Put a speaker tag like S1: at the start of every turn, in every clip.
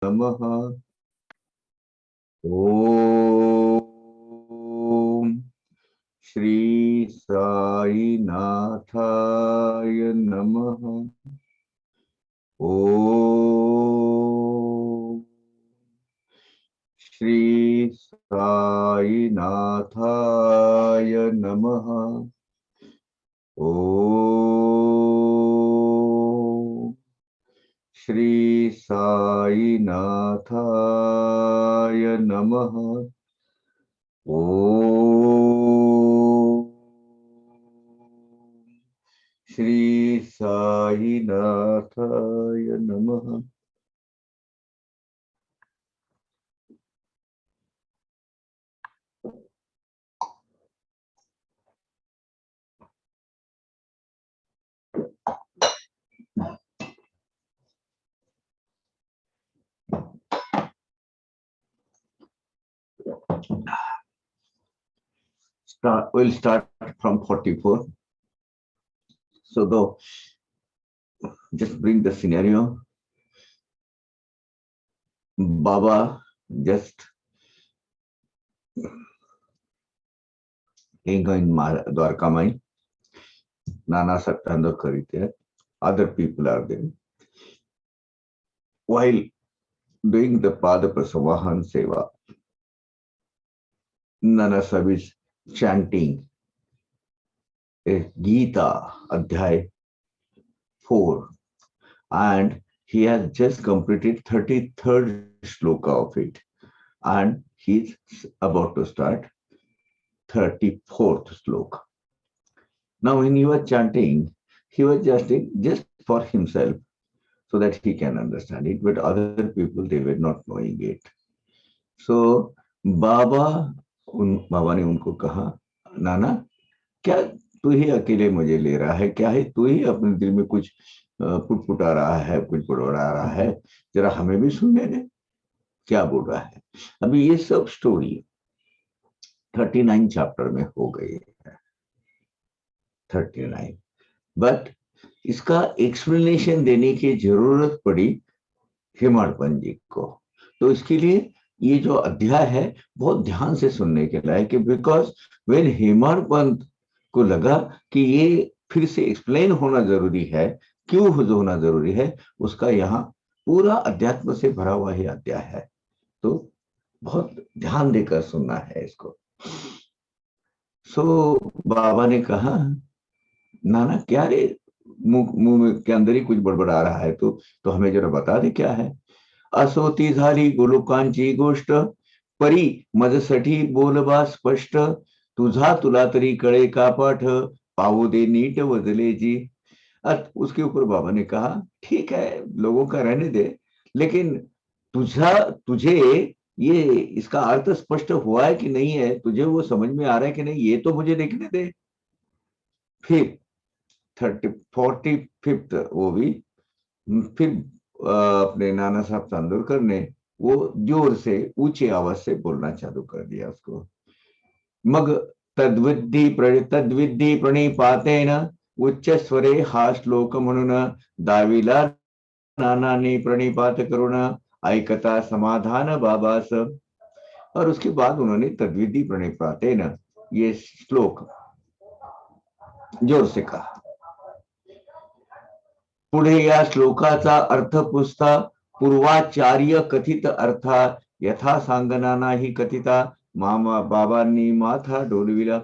S1: नमः। ओम श्री साई नाथाय नमः। ओम श्री साई नाथाय नमः। ओम श्री साई नाथाय नमः। ओम श्री साई नाथाय नमः। We'll start from 44. So just bring the scenario. Baba just in Dwarka Mai, Nana Satyendra Karite, other people are there. While doing the Pada Prasavahan Seva, Nana Sahib is chanting a Gita Adhyay 4, and he has just completed 33rd shloka of it, and he's about to start 34th sloka. Now when he was chanting, he was just for himself so that he can understand it, but other people, they were not knowing it. So बाबा ने उनको कहा, नाना क्या तू ही अकेले मुझे ले रहा है, क्या है तू ही अपने दिल में कुछ पुटपुटा रहा है, कुछ बड़बड़ा रहा है, जरा हमें भी सुनने दे, क्या बोल रहा है। अभी ये सब स्टोरी 39 चैप्टर में हो गई है, 39, बट इसका एक्सप्लेनेशन देने की जरूरत पड़ी हेमाड पंत जी को। तो इसके लिए ये जो अध्याय है बहुत ध्यान से सुनने के लायक है, बिकॉज व्हेन हेमाड पंत को लगा कि ये फिर से एक्सप्लेन होना जरूरी है, क्यों होना जरूरी है, उसका यहाँ पूरा अध्यात्म से भरा हुआ ही अध्याय है। तो बहुत ध्यान देकर सुनना है इसको। सो बाबा ने कहा, नाना क्या रे, मुंह में के अंदर ही कुछ बड़बड़ा रहा है, तो हमें जरा बता दे क्या है। असोती झाली गोलोकांची गोष्ट, परी मजसाठी बोलबा स्पष्ट, तुझा तुला तरी कळे का पाठ, पाहू दे नीट वजले जी। उसके ऊपर बाबा ने कहा, ठीक है लोगों का रहने दे, लेकिन तुझे ये इसका अर्थ स्पष्ट हुआ है कि नहीं है, तुझे वो समझ में आ रहा है कि नहीं, ये तो मुझे देखने दे। फिर 45th वो भी फिर अपने नाना साहब चांदोरकर ने वो जोर से ऊंची आवाज से बोलना चालू कर दिया उसको। मग तद्विद्धि प्रणिपातेन उच्च स्वरे हा श्लोक म्हणून दाविला नानाने प्रणिपात करुण ऐकता समाधान बाबास। और उसके बाद उन्होंने तद्विद्धि प्रणिपातेन ये श्लोक जोर से कहा। पुढे या श्लोकाचा अर्थ पुसता पूर्वाचार्य कथित अर्था यथा सांगना नाही कथिता मामा बाबांनी माथा डोलविला।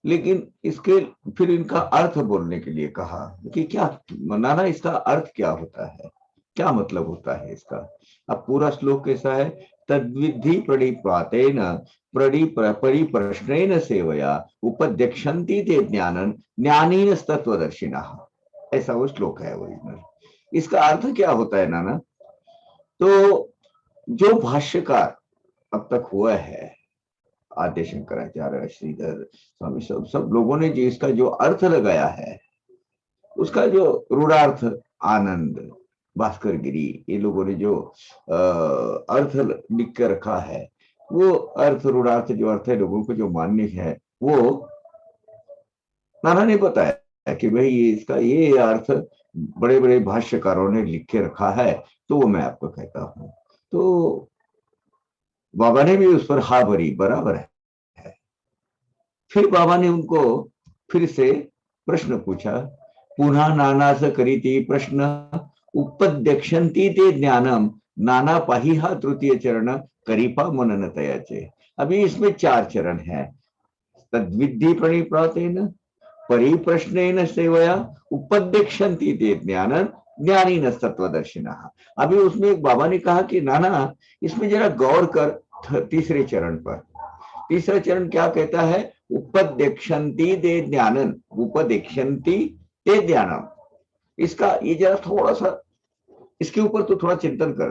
S1: लेकिन इसके फिर इनका अर्थ बोलने के लिए कहा कि क्या नाना इसका अर्थ क्या होता है, क्या मतलब होता है इसका। अब पूरा श्लोक कैसा है, तद्विद्धि प्रणिपातेन परिप्रश्नेन सेवया उपध्यक्षन्ति ते ज्ञानन ज्ञानीन तत्वदर्शिनः, ऐसा वो श्लोक है ओरिजिनल। इसका अर्थ क्या होता है नाना, तो जो भाष्यकार अब तक हुआ है, आद्य शंकराचार्य, श्रीधर स्वामी, सब लोगों ने जो इसका जो अर्थ लगाया है, उसका जो रूढ़ार्थ आनंद भास्कर गिरी, ये लोगों ने जो अर्थ लिख कर रखा है, वो अर्थ रूढ़ार्थ जो अर्थ है लोगों को जो मान्य है, वो नाना ने बताया कि भाई इसका ये अर्थ बड़े बड़े भाष्यकारों ने लिख के रखा है, तो वो मैं आपको कहता हूं। तो बाबा ने भी उस पर हा भरी, बराबर है। फिर बाबा ने उनको फिर से प्रश्न पूछा, पुनः नानास करीति प्रश्न उपद्यक्षन्ति ते ज्ञानम नाना पाहिहा तृतीय चरण करीपा मनन तयाचे। अभी इसमें 4 चरण है। तद्विद्धि प्रणिपातेन परिप्रश्नेन सेवया उपद्यक्षन्ति ते ज्ञानम ज्ञानी न तत्वदर्शिनः। अभी उसमें एक बाबा ने कहा कि नाना, इसमें जरा गौर कर तीसरे चरण पर। तीसरा चरण क्या कहता है? उपदेक्षन्ति ते ज्ञानन, उपदेक्षन्ति ते ज्ञानम। इसका ये जरा थोड़ा सा इसके ऊपर तो थोड़ा चिंतन कर।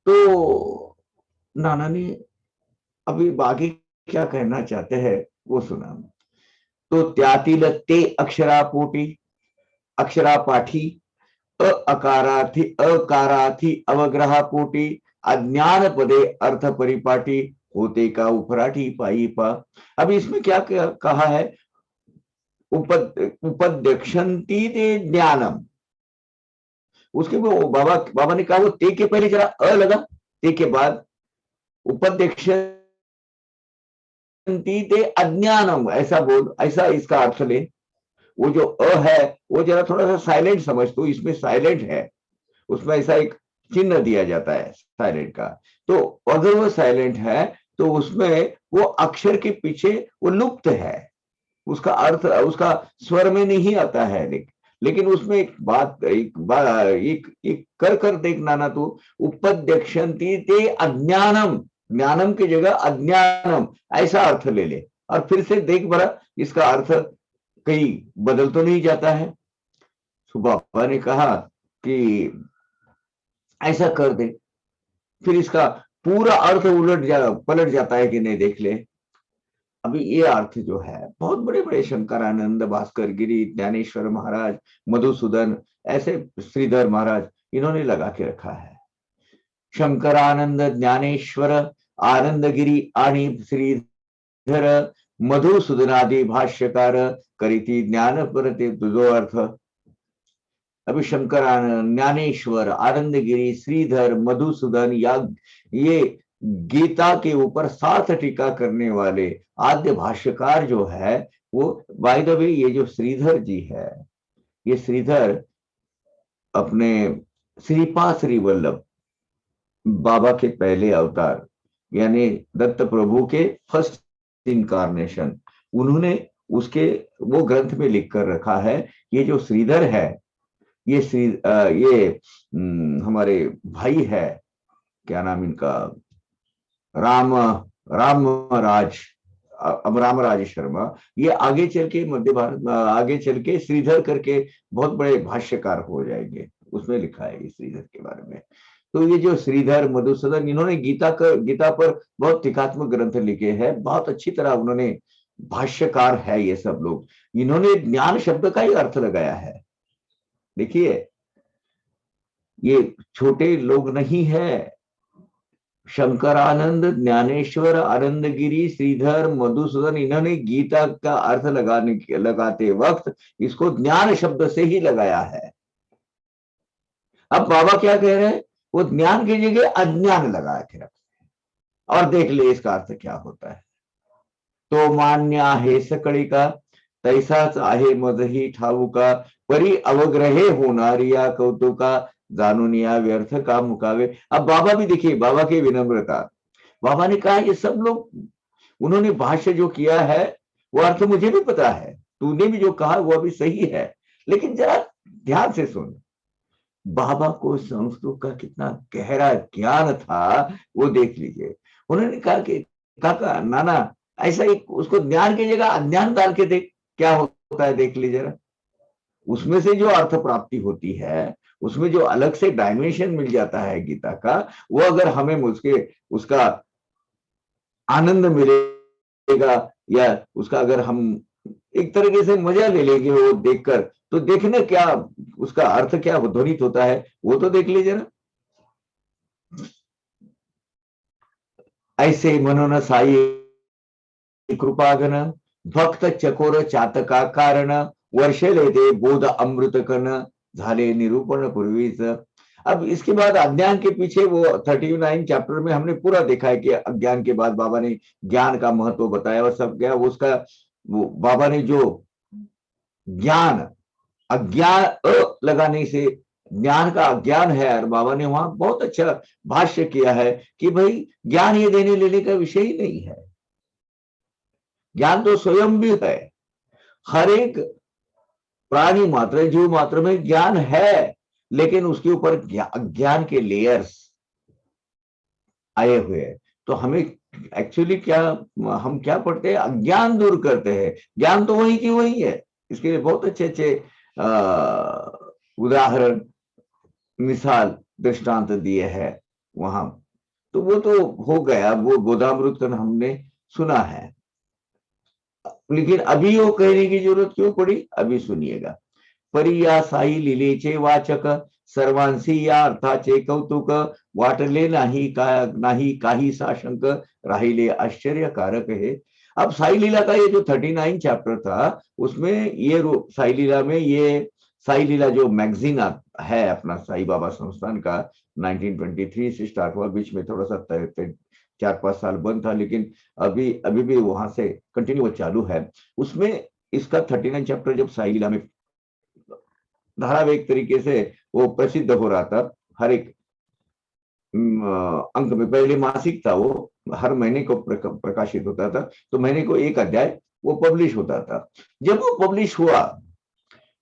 S1: तो नाना ने अभी बाकी क्या कहना चाहते हैं वो सुना। तो त्यातिल ते अक्षरापोटी, अक्षरा पाठी, अकारार्थी अकारार्थी अवग्रहा पोटी, अज्ञान पदे अर्थ परिपाटी, होते का उपराठी पाई पा। अब इसमें क्या कहा है? उपदेक्षन्ति ते ज्ञानम। उसके वो बाबा ने कहा वो ते के पहले जरा अ लगा, ते के बाद उपदेक्षन्ति ते अज्ञानम, ऐसा बोल, ऐसा इसका अर्थ ले। वो जो अ है वो जरा थोड़ा सा साइलेंट समझ, तो इसमें साइलेंट है, उसमें ऐसा एक चिन्ह दिया जाता है साइलेंट का। तो अगर वो साइलेंट है तो उसमें वो अक्षर के पीछे वो लुप्त है, उसका अर्थ उसका स्वर में नहीं आता है। लेकिन उसमें एक कर कर देखना ना, तो उपद्यक्षन्ति ते अज्ञानम, ज्ञानम की जगह अज्ञानम, ऐसा अर्थ ले ले। और फिर से देख बड़ा, इसका अर्थ कहीं बदल तो नहीं जाता है। तो बाबा ने कहा कि ऐसा कर दे, फिर इसका पूरा अर्थ पलट जाता है कि नहीं, देख ले। अभी ये अर्थ जो है बहुत बड़े बड़े शंकरानंद, भास्कर गिरी, ज्ञानेश्वर महाराज, मधुसूदन, ऐसे श्रीधर महाराज, इन्होंने लगा के रखा है। शंकरानंद, ज्ञानेश्वर, आनंद गिरी आणि श्रीधर, मधुसूदनादि भाष्यकार करीती ज्ञान परते तुझो अर्थ। अभी शंकरानंद, ज्ञानेश्वर, आनंदगिरी, श्रीधर, मधुसूदन, या ये गीता के ऊपर 7 टीका करने वाले आद्य भाष्यकार जो है वो, बाय द वे, ये जो श्रीधर जी है, ये श्रीधर अपने श्रीपाद श्री वल्लभ बाबा के पहले अवतार, यानी दत्त प्रभु के फर्स्ट इनकारनेशन, उन्होंने उसके वो ग्रंथ में लिख कर रखा है। ये जो श्रीधर है, ये हमारे भाई है, क्या नाम इनका, राम रामराज, अब रामराज शर्मा। ये आगे चल के मध्य भारत, आगे चल के श्रीधर करके बहुत बड़े भाष्यकार हो जाएंगे। उसमें लिखा है ये श्रीधर के बारे में। तो ये जो श्रीधर, मधुसूदन, इन्होंने गीता पर बहुत टीकात्मक ग्रंथ लिखे हैं, बहुत अच्छी तरह उन्होंने, भाष्यकार है ये सब लोग। इन्होंने ज्ञान शब्द का ही अर्थ लगाया है। देखिए, ये छोटे लोग नहीं है। शंकरानंद, ज्ञानेश्वर, आनंदगिरी, श्रीधर, मधुसूदन, इन्होंने गीता का अर्थ लगाते वक्त इसको ज्ञान शब्द से ही लगाया है। अब बाबा क्या कह रहे हैं? वो ज्ञान की जगह अज्ञान लगा के रखते, और देख ले इसका अर्थ क्या होता है। तो मान्य आहे सकळी का, तैसाच आहे मजही ठाऊका, परी अवग्रहे होणारिया कौतुका, जाणून या व्यर्थ का मुकावे। अब बाबा भी देखिए, बाबा की विनम्रता। बाबा ने कहा ये सब लोग, उन्होंने भाष्य जो किया है वो अर्थ मुझे भी पता है, तूने भी जो कहा वो भी सही है, लेकिन जरा ध्यान से सुन। बाबा को संस्कृत का कितना गहरा ज्ञान था वो देख लीजिए। उन्होंने कहा कि काका, नाना, ऐसा ही उसको ज्ञान की जगह अज्ञान डाल के देख, क्या होता है देख लीजिए। उसमें से जो अर्थ प्राप्ति होती है, उसमें जो अलग से डायमेंशन मिल जाता है गीता का, वो अगर हमें उसका आनंद मिलेगा, या उसका अगर हम एक तरीके से मजा ले लेंगे वो देखकर, तो देखने क्या उसका अर्थ क्या ध्वनित होता है वो तो देख लीजिए ना। ऐसे मनोन साई कृपागन, भक्त चकोर चातका कारण, वर्षले ते बोध अमृत कन, झाले निरूपण पूर्वीच। अब इसके बाद अज्ञान के पीछे वो 39 चैप्टर में हमने पूरा देखा है कि अज्ञान के बाद बाबा ने ज्ञान का महत्व बताया और सब गया उसका, वो बाबा ने जो ज्ञान अज्ञान लगाने से ज्ञान का अज्ञान है, और बाबा ने वहां बहुत अच्छा भाष्य किया है कि भाई ज्ञान ये देने लेने का विषय ही नहीं है, ज्ञान तो स्वयं भी है। हर एक प्राणी मात्र जीव मात्र में ज्ञान है, लेकिन उसके ऊपर ज्ञान के लेयर्स आए हुए हैं। तो हमें एक्चुअली क्या, हम क्या पढ़ते हैं, अज्ञान दूर करते हैं, ज्ञान तो वही की वही है। इसके लिए बहुत अच्छे अच्छे उदाहरण, मिसाल, दृष्टांत दिए हैं वहां। तो वो तो हो गया, वो गोदामृत हमने सुना है, लेकिन अभी वो कहने की जरूरत क्यों पड़ी, अभी सुनिएगा। परिया साई लिलेचे वाचक सर्वांशी या अर्थाचे कौतुक वाटले नाही काही साशंक राहिले आश्चर्यकारक है। अब साई लीला का ये जो 39 चैप्टर था, उसमें ये साई लीला में, ये साई लीला जो मैगजीन है अपना साई बाबा संस्थान का, 1923 से स्टार्ट हुआ, बीच में थोड़ा सा 4-5 साल बंद था, लेकिन अभी भी वहां से कंटिन्यू चालू है। उसमें इसका 39 चैप्टर जब साई लीला में धारावाहिक तरीके से वो प्रसिद्ध हो रहा था, हर एक अंक में, पहले मासिक था वो, हर महीने को प्रकाशित होता था, तो महीने को एक अध्याय वो पब्लिश होता था। जब वो पब्लिश हुआ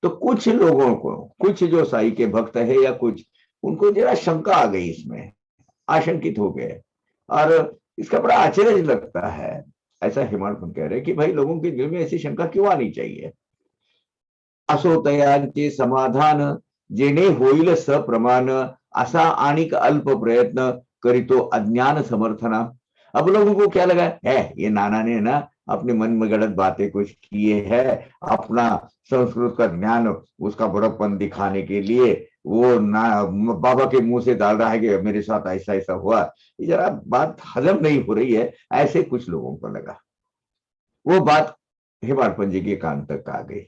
S1: तो कुछ लोगों को, कुछ जो साई के भक्त है या कुछ, उनको जरा शंका आ गई, इसमें आशंकित हो गए, और इसका बड़ा आश्चर्य लगता है। ऐसा हेमाडपंत कह रहे कि भाई लोगों के दिल में ऐसी शंका क्यों आनी चाहिए। असो तयांचे समाधान जेणे होईल सप्रमाण, असा आणिक अल्प प्रयत्न करितो अज्ञान समर्थना। अब लोगों को क्या लगा है, ये नाना ने ना अपने मन में गलत बातें कुछ किए हैं, अपना संस्कृत का ज्ञान उसका बड़प्पन दिखाने के लिए वो ना बाबा के मुंह से डाल रहा है कि मेरे साथ ऐसा ऐसा हुआ। ये जरा बात हजम नहीं हो रही है, ऐसे कुछ लोगों को लगा। वो बात हेमाडपंत जी के कान तक आ गई,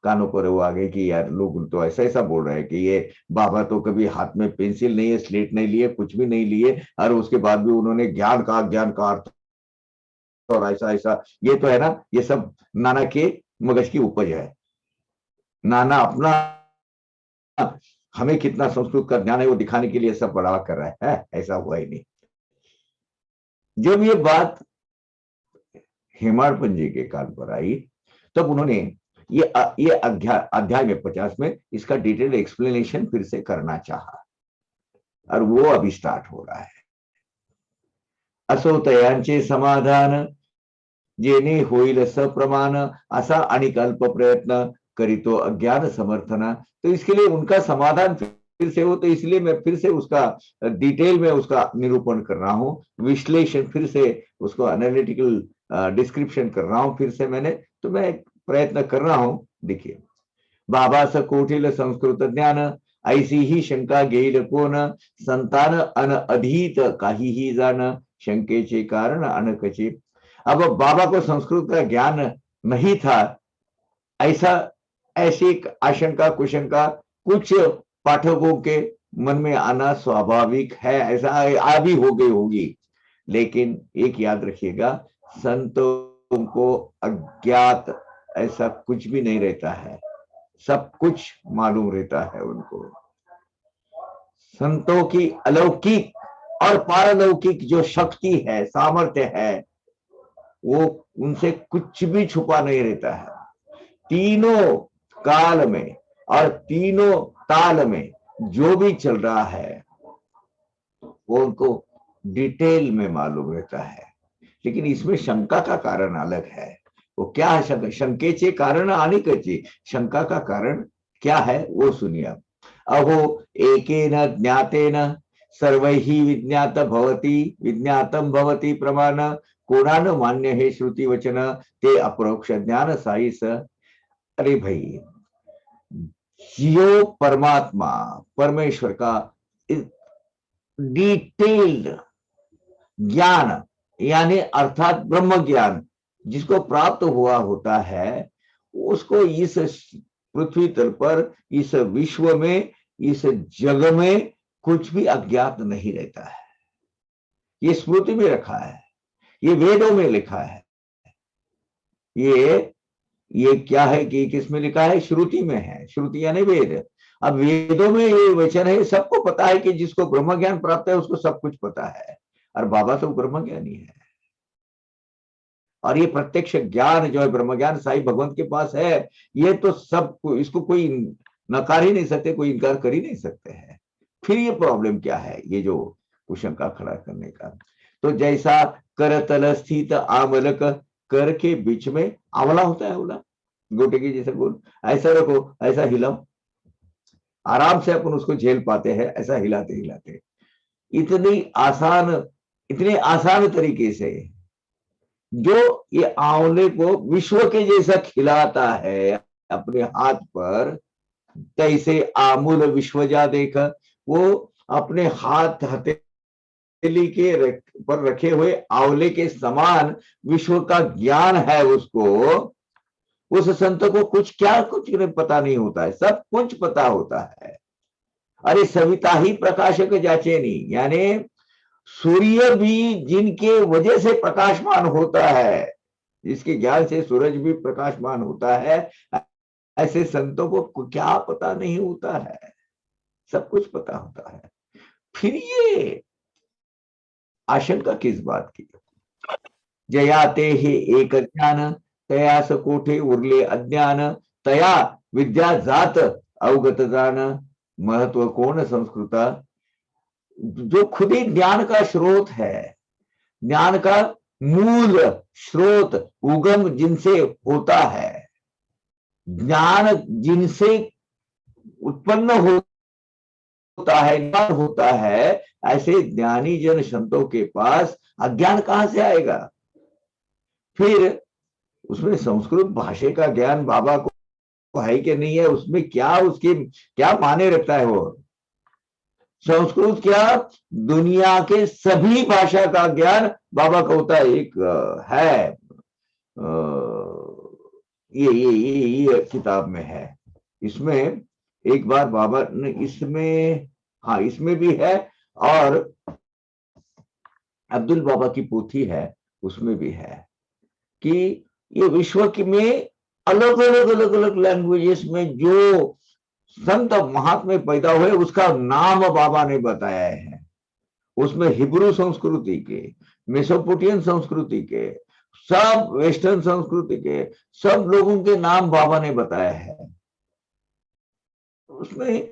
S1: कानों पर वो आ गए कि यार लोग तो ऐसा ऐसा बोल रहे हैं कि ये बाबा तो कभी हाथ में पेंसिल नहीं है, स्लेट नहीं लिए, कुछ भी नहीं लिए, और उसके बाद भी उन्होंने ज्ञान का अर्थ और ऐसा ऐसा, ये तो है ना, ये सब नाना के मगज की उपज है। नाना अपना हमें कितना संस्कृत का ज्ञान है वो दिखाने के लिए सब बढ़ावा कर रहा है, ऐसा हुआ ही नहीं। जब ये बात हेमाडपंत जी के कान पर आई, तब उन्होंने ये अध्याय में 50 में इसका डिटेल एक्सप्लेनेशन फिर से करना चाहा, और वो अभी स्टार्ट हो रहा है। असो तयांचे समाधान जेणे होईल सप्रमाण, असा अनिक अल्प प्रयत्न करितो अज्ञान समर्थना। तो इसके लिए उनका समाधान फिर से हो, तो इसलिए मैं फिर से उसका डिटेल में उसका निरूपण कर रहा हूं, विश्लेषण, फिर से उसको एनालिटिकल डिस्क्रिप्शन कर रहा हूं, फिर से तो मैं प्रयत्न कर रहा हूं। देखिए, बाबा स कोठिल संस्कृत ज्ञान ऐसी ही शंका घेईल कोण, संतान अन अधीत काहीही जाण, शंकेचे कारण अनकचे। अब बाबा को संस्कृत का ज्ञान नहीं था, ऐसा ऐसी आशंका कुशंका कुछ पाठकों के मन में आना स्वाभाविक है, ऐसा आ भी हो गई होगी। लेकिन एक याद रखिएगा, संतों को अज्ञात ऐसा कुछ भी नहीं रहता है, सब कुछ मालूम रहता है उनको। संतों की अलौकिक और पारलौकिक जो शक्ति है, सामर्थ्य है, वो उनसे कुछ भी छुपा नहीं रहता है। तीनों काल में और तीनों ताल में जो भी चल रहा है वो उनको डिटेल में मालूम रहता है। लेकिन इसमें शंका का कारण अलग है। वो क्या है, शंकेचे कारण अनेकचे, शंका का कारण क्या है वो सुनिए। अहो एकेन ज्ञातेन सर्वैहि विज्ञातम भवति प्रमाण, कोणान मान्य है श्रुति वचन ते अपरोक्ष ज्ञान साईस। अरे भाई, जो परमात्मा परमेश्वर का डिटेल्ड ज्ञान, यानी अर्थात ब्रह्म ज्ञान जिसको प्राप्त हुआ होता है, उसको इस पृथ्वी तल पर, इस विश्व में इस जग में कुछ भी अज्ञात नहीं रहता है। ये स्मृति में रखा है, ये वेदों में लिखा है। ये क्या है कि किस में लिखा है? श्रुति में है। श्रुति यानी वेद। अब वेदों में ये वचन है, सबको पता है कि जिसको ब्रह्म ज्ञान प्राप्त है उसको सब कुछ पता है। और बाबा तो ब्रह्म ज्ञानी है। और ये प्रत्यक्ष ज्ञान जो है ब्रह्म ज्ञान साईं भगवंत के पास है, ये तो सब इसको कोई नकार ही नहीं सकते, कोई इनकार कर ही नहीं सकते हैं। फिर ये प्रॉब्लम क्या है, ये जो क्वेश्चन का खड़ा करने का? तो जैसा कर तल स्थित आमलक, कर के बीच में आंवला होता है, आंवला गोटे की जैसे गोल, ऐसा रखो, ऐसा हिलाओ, आराम से अपन उसको झेल पाते हैं, ऐसा हिलाते हिलाते। इतने आसान तरीके से जो ये आंवले को विश्व के जैसा खिलाता है अपने हाथ पर, तैसे आमूल विश्वजा देख, वो अपने हाथ हथेली के पर रखे हुए आंवले के समान विश्व का ज्ञान है उसको। उस संत को कुछ पता नहीं होता है, सब कुछ पता होता है। अरे सविता ही प्रकाशक जाचे नहीं, यानी सूर्य भी जिनके वजह से प्रकाशमान होता है, जिसके ज्ञान से सूरज भी प्रकाशमान होता है, ऐसे संतों को क्या पता नहीं होता है? सब कुछ पता होता है। फिर ये आशंका किस बात की? जयाते ही एक ज्ञान, तया सकोठे उरले अज्ञान, तया विद्या जात अवगत जान, महत्व कोण संस्कृता। जो खुद ही ज्ञान का स्रोत है, ज्ञान का मूल स्रोत, उगम जिनसे होता है, ज्ञान जिनसे उत्पन्न होता है, ज्ञान होता है, ऐसे ज्ञानी जन संतों के पास अज्ञान कहां से आएगा? फिर उसमें संस्कृत भाषा का ज्ञान बाबा को है कि नहीं है, उसमें क्या उसके क्या माने रखता है? वो संस्कृत क्या, दुनिया के सभी भाषा का ज्ञान बाबा का होता है। एक है ये किताब में है, इसमें एक बार बाबा ने इसमें, हाँ इसमें भी है, और अब्दुल बाबा की पोथी है उसमें भी है कि ये विश्व की में अलग अलग लैंग्वेजेस में जो संत महात्मा पैदा हुए उसका नाम बाबा ने बताया है। उसमें हिब्रू संस्कृति के, मेसोपोटामियन संस्कृति के, सब वेस्टर्न संस्कृति के सब लोगों के नाम बाबा ने बताया है। उसमें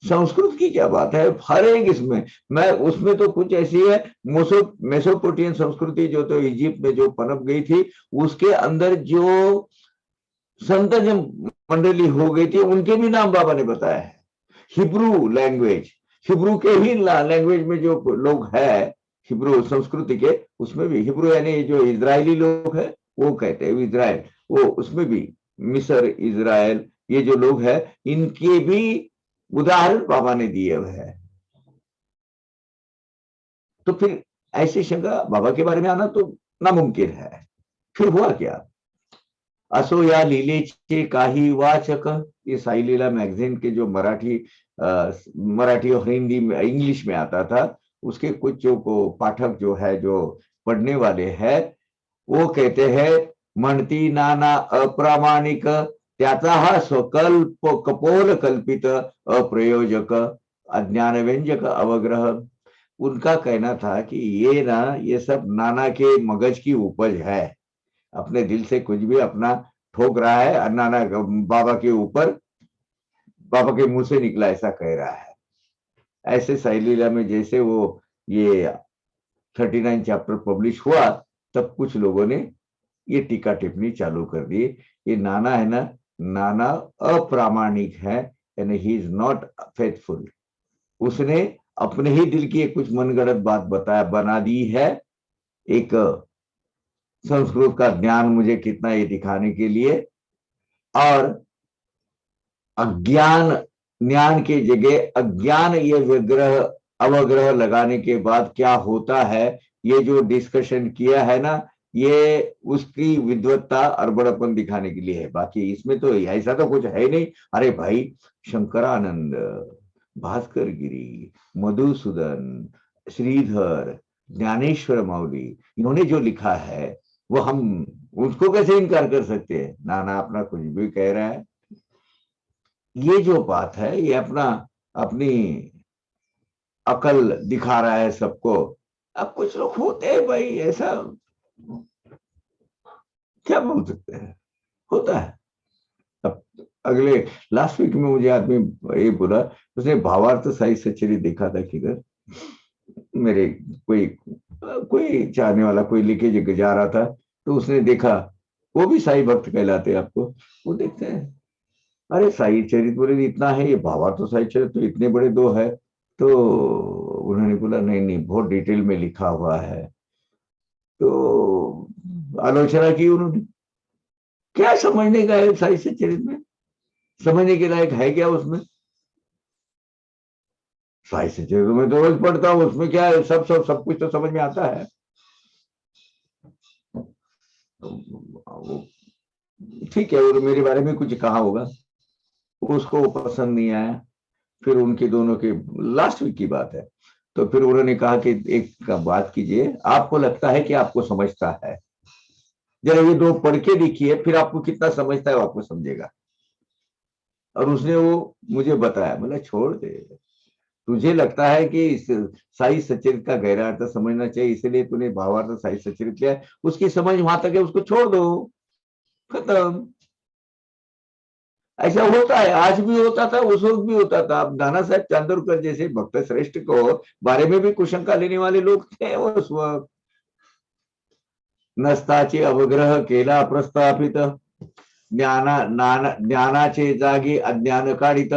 S1: संस्कृत की क्या बात है? हर एक इसमें, मैं उसमें तो कुछ ऐसी है, मेसोपोटामियन संस्कृति जो तो इजिप्ट में जो पनप गई थी, उसके अंदर जो संत मंडली हो गई थी उनके भी नाम बाबा ने बताया है। हिब्रू लैंग्वेज, हिब्रू के ही लैंग्वेज में जो लोग है, हिब्रू संस्कृति के, उसमें भी हिब्रू यानी जो इजरायली लोग है वो कहते हैं इजराइल, वो उसमें भी मिस्र, इजराइल, ये जो लोग है इनके भी उदाहरण बाबा ने दिए हुए हैं। तो फिर ऐसी शंका बाबा के बारे में आना तो नामुमकिन है। फिर हुआ क्या? असो या लीलेचे काही वाचक, ये साई लीला मैगजीन के जो मराठी और हिंदी में इंग्लिश में आता था, उसके कुछ जो को पाठक जो है, जो पढ़ने वाले हैं, वो कहते हैं म्हणती नाना अप्रामाणिक, त्याचा हा स्वकल्प कपोल कल्पित अप्रयोजक अज्ञान व्यंजक अवग्रह। उनका कहना था कि ये सब नाना के मगज की उपज है, अपने दिल से कुछ भी अपना ठोक रहा है, नाना बाबा के ऊपर, बाबा के मुंह से निकला ऐसा कह रहा है। ऐसे साई लीला में जैसे वो ये 39 चैप्टर पब्लिश हुआ, तब कुछ लोगों ने ये टीका टिप्पणी चालू कर दी। ये नाना है ना, नाना अप्रामाणिक है, यानी ही इज नॉट फेथफुल। उसने अपने ही दिल की एक कुछ मनगढ़ंत बात बना दी है, एक संस्कृत का ज्ञान मुझे कितना ये दिखाने के लिए, और अज्ञान ज्ञान की जगह अज्ञान ये विग्रह अवग्रह लगाने के बाद क्या होता है, ये जो डिस्कशन किया है ना, ये उसकी विद्वत्ता और बड़प्पन दिखाने के लिए है। बाकी इसमें तो ऐसा तो कुछ है ही नहीं। अरे भाई शंकरानंद भास्कर गिरी, मधुसूदन, श्रीधर, ज्ञानेश्वर माउली, इन्होंने जो लिखा है वो हम उसको कैसे इनकार कर सकते हैं। नाना अपना कुछ भी कह रहा है, ये जो बात है ये अपना अपनी अकल दिखा रहा है सबको। अब कुछ लोग होते हैं भाई ऐसा, क्या बोल सकते हैं, होता है। अब अगले लास्ट वीक में मुझे आदमी ये बोला, उसने भावार्थ साई सचरी देखा था किधर, मेरे कोई कोई चाहने वाला कोई लेके जा रहा था, तो उसने देखा, वो भी साई भक्त कहलाते हैं आपको, वो देखते हैं, अरे साई चरित बोले इतना है, ये भावार्थ साई चरित तो इतने बड़े दो है। तो उन्होंने बोला नहीं नहीं बहुत डिटेल में लिखा हुआ है। तो आलोचना की उन्होंने, क्या समझने का है साई से चरित में, समझने के लायक है क्या उसमें। साई से चरित में तो रोज पढ़ता हूँ, उसमें क्या है, सब कुछ तो समझ में आता है। तो वो ठीक है, वो मेरे बारे में कुछ कहा होगा, उसको वो पसंद नहीं आया। फिर उनके दोनों के लास्ट वीक की बात है, तो फिर उन्होंने कहा कि एक का बात कीजिए, आपको लगता है कि आपको समझता है, जरा ये दो पढ़ के देखिए, फिर आपको कितना समझता है वो आपको समझेगा। और उसने वो मुझे बताया, बोला छोड़ दे, तुझे लगता है कि इस साई सचरित का गहरा अर्थ समझना चाहिए, इसलिए तूने भावार्थ साई सचरित लिया, उसकी समझ वहां तक है, उसको छोड़ दो, खत्म। ऐसा होता है, आज भी होता था, उस वक्त भी होता था। अब नाना साहब चांदोरकर जैसे भक्त श्रेष्ठ को बारे में भी कुशंका लेने वाले लोग थे उस वक्त। नसताचे अवग्रह केला प्रस्थापित, ज्ञानाचे जागी अज्ञान काढित,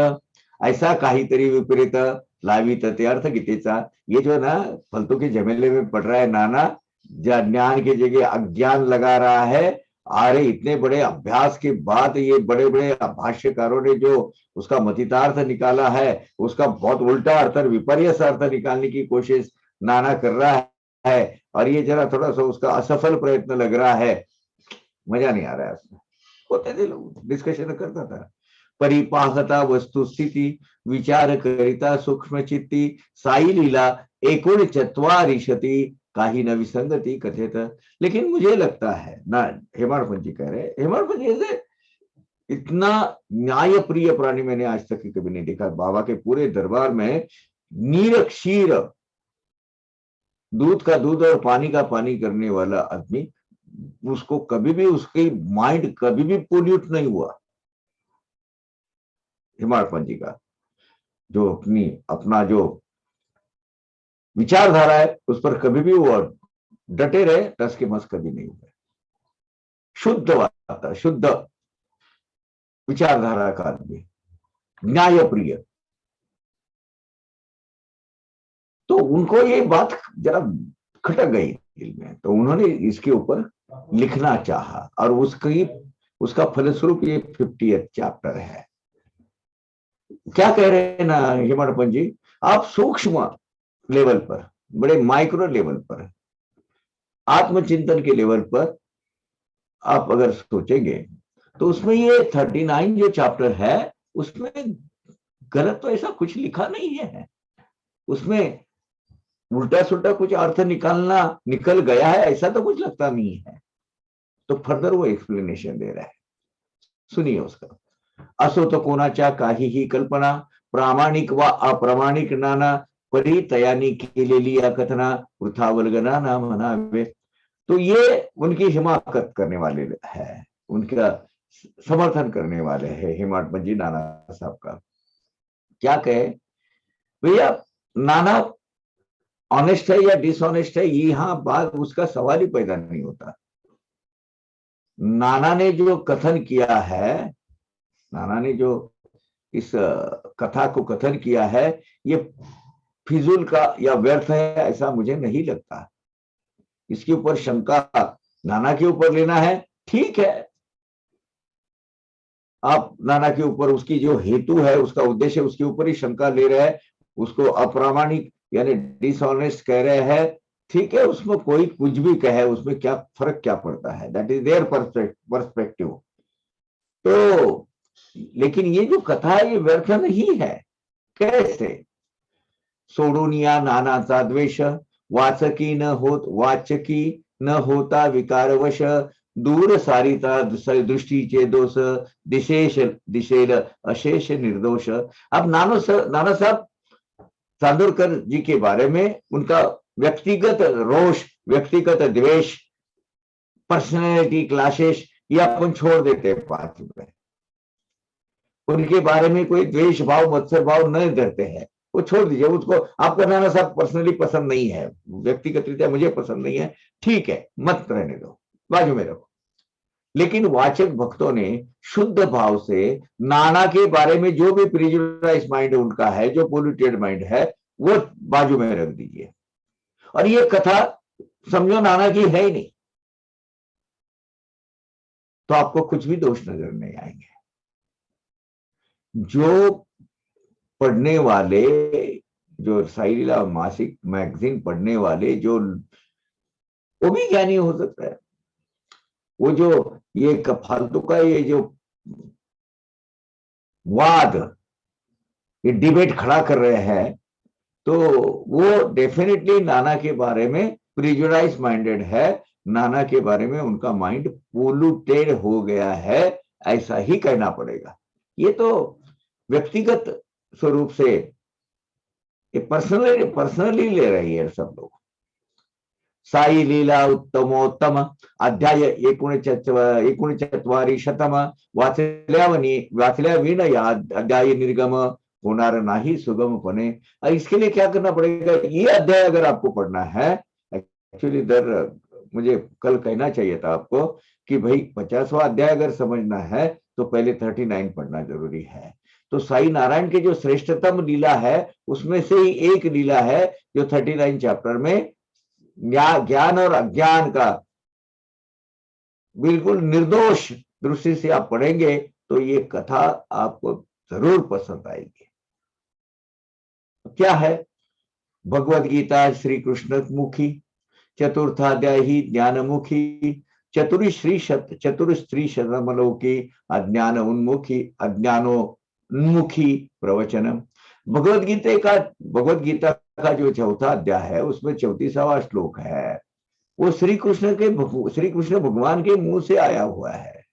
S1: ऐसा काहीतरी विपरीत लावित ते अर्थ गीतेचा। ये जो ना फलतू के झमेले में पड़ रहा है नाना, ज्ञान की जगह अज्ञान लगा रहा है। अरे इतने बड़े अभ्यास के बाद ये बड़े बड़े भाष्यकारों ने जो उसका मतितार्थ निकाला है, उसका बहुत उल्टा अर्थ, विपर्यस अर्थ निकालने की कोशिश नाना कर रहा है। और ये जरा थोड़ा सा उसका असफल प्रयत्न लग रहा है, मजा नहीं आ रहा है उसमें। होते थे लोग, डिस्कशन करता था। परिपाहता वस्तुस्थिती विचार करिता सूक्ष्म चित्ती साई लीला एकूण चत्वारिशती काही न विसंगति कथित। लेकिन मुझे लगता है ना, हेमाड़ पंत जी कह रहे, हेमाड़ पंत जी इतना न्याय प्रिय प्राणी मैंने आज तक कभी नहीं देखा। बाबा के पूरे दरबार में नीर क्षीर, दूध का दूध और पानी का पानी करने वाला आदमी, उसको कभी भी उसकी माइंड कभी भी पोल्यूट नहीं हुआ। हिमाड़ पंत जी का जो अपना जो विचारधारा है उस पर कभी भी वो डटे रहे, टस के मस कभी नहीं हुए। शुद्ध वार्ता, शुद्ध विचारधारा का आदमी, न्याय प्रिय। तो उनको ये बात जरा खटक गई दिल में, तो उन्होंने इसके ऊपर लिखना चाहा, और उसका फलस्वरूप ये 50th चैप्टर है। क्या कह रहे हैं ना हेमंत पंत जी, आप सूक्ष्म लेवल पर, बड़े माइक्रो लेवल पर, आत्मचिंतन के लेवल पर आप अगर सोचेंगे, तो उसमें ये 39 जो चैप्टर है उसमें गलत तो ऐसा कुछ लिखा नहीं है। उसमें उल्टा सुल्टा कुछ अर्थ निकल गया है ऐसा तो कुछ लगता नहीं है। तो फर्दर वो एक्सप्लेनेशन दे रहा है, सुनिए उसका। असो तो कोणाच्या काहीही कल्पना, प्रामाणिक व अप्रामाणिक नाना परितयानी केलेली या कथना वृथा वल्गना ना म्हणावे। तो ये उनकी हिमाकत करने वाले है, उनका समर्थन करने वाले हैं हेमाड पंत नाना साहब का। क्या कहे भैया, नाना ऑनेस्ट है या डिसऑनेस्ट है, यहां बात उसका सवाल ही पैदा नहीं होता। नाना ने जो कथन किया है, नाना ने जो इस कथा को कथन किया है, ये फिजूल का या व्यर्थ है ऐसा मुझे नहीं लगता। इसके ऊपर शंका नाना के ऊपर लेना है, ठीक है, आप नाना के ऊपर उसकी जो हेतु है, उसका उद्देश्य, उसके ऊपर ही शंका ले रहे हैं, उसको अप्रामाणिक यानी डिसऑनेस्ट कह रहे हैं, ठीक है, उसमें कोई कुछ भी कहे, उसमें क्या फर्क क्या पड़ता है, दैट इज देयर पर्सपेक्टिव। तो लेकिन ये जो कथा है ये व्यर्थ नहीं है, कैसे? सोडून या नानाचा द्वेष, वाचकी न होत वाचकी न होता विकारवश, दूर सारिता दृष्टीचे दोष, दिशेश दिशेल अशेष निर्दोष। अब नाना साहब चांदोरकर जी के बारे में उनका व्यक्तिगत रोष, व्यक्तिगत द्वेष, पर्सनैलिटी क्लैशेस ये अपन छोड़ देते हैं पात्र में। उनके बारे में कोई द्वेष भाव मत्सर भाव न करते हैं, वो छोड़ दीजिए। उसको आपका नाना साहब पर्सनली पसंद नहीं है, व्यक्तिगत रीत्या मुझे पसंद नहीं है, ठीक है, मत रहने दो, बाजू में रखो। लेकिन वाचक भक्तों ने शुद्ध भाव से नाना के बारे में जो भी प्रिजुडाइज माइंड उनका है, जो पोल्यूटेड माइंड है, वो बाजू में रख दीजिए। और ये कथा समझो नाना की है ही नहीं, तो आपको कुछ भी दोष नजर नहीं आएंगे। जो पढ़ने वाले, जो साई लीला मासिक मैगजीन पढ़ने वाले, जो वो भी ज्ञानी हो सकता है। वो जो ये फालतू का ये जो वाद, ये डिबेट खड़ा कर रहे हैं, तो वो डेफिनेटली नाना के बारे में प्रिजुडाइज माइंडेड है, नाना के बारे में उनका माइंड पोल्यूटेड हो गया है, ऐसा ही कहना पड़ेगा। ये तो व्यक्तिगत स्वरूप से ये पर्सनली ले रही है सब लोग। साई लीला उत्तमोत्तम अध्याय 39 वाचल्याविण या अध्याय निर्गम होणार नाही सुगमपणे। इसके लिए क्या करना पड़ेगा? ये अध्याय अगर आपको पढ़ना है, एक्चुअली मुझे कल कहना चाहिए था आपको कि भाई 50वां अध्याय अगर समझना है तो पहले 39 पढ़ना जरूरी है। तो साई नारायण के जो श्रेष्ठतम लीला है उसमें से ही एक लीला है जो 39 चैप्टर में ज्ञान और अज्ञान का बिल्कुल निर्दोष दृष्टि से आप पढ़ेंगे तो ये कथा आपको जरूर पसंद आएगी। क्या है? भगवद गीता श्री कृष्ण मुखी, चतुर्थाध्याय ही ज्ञानमुखी, चतुर्स्त्री शतमलोकी, अज्ञानोन्मुखी प्रवचनम। भगवद गीता का जो चौथा अध्याय है उसमें 34वां श्लोक है, वो श्री कृष्ण भगवान के मुंह से आया हुआ है।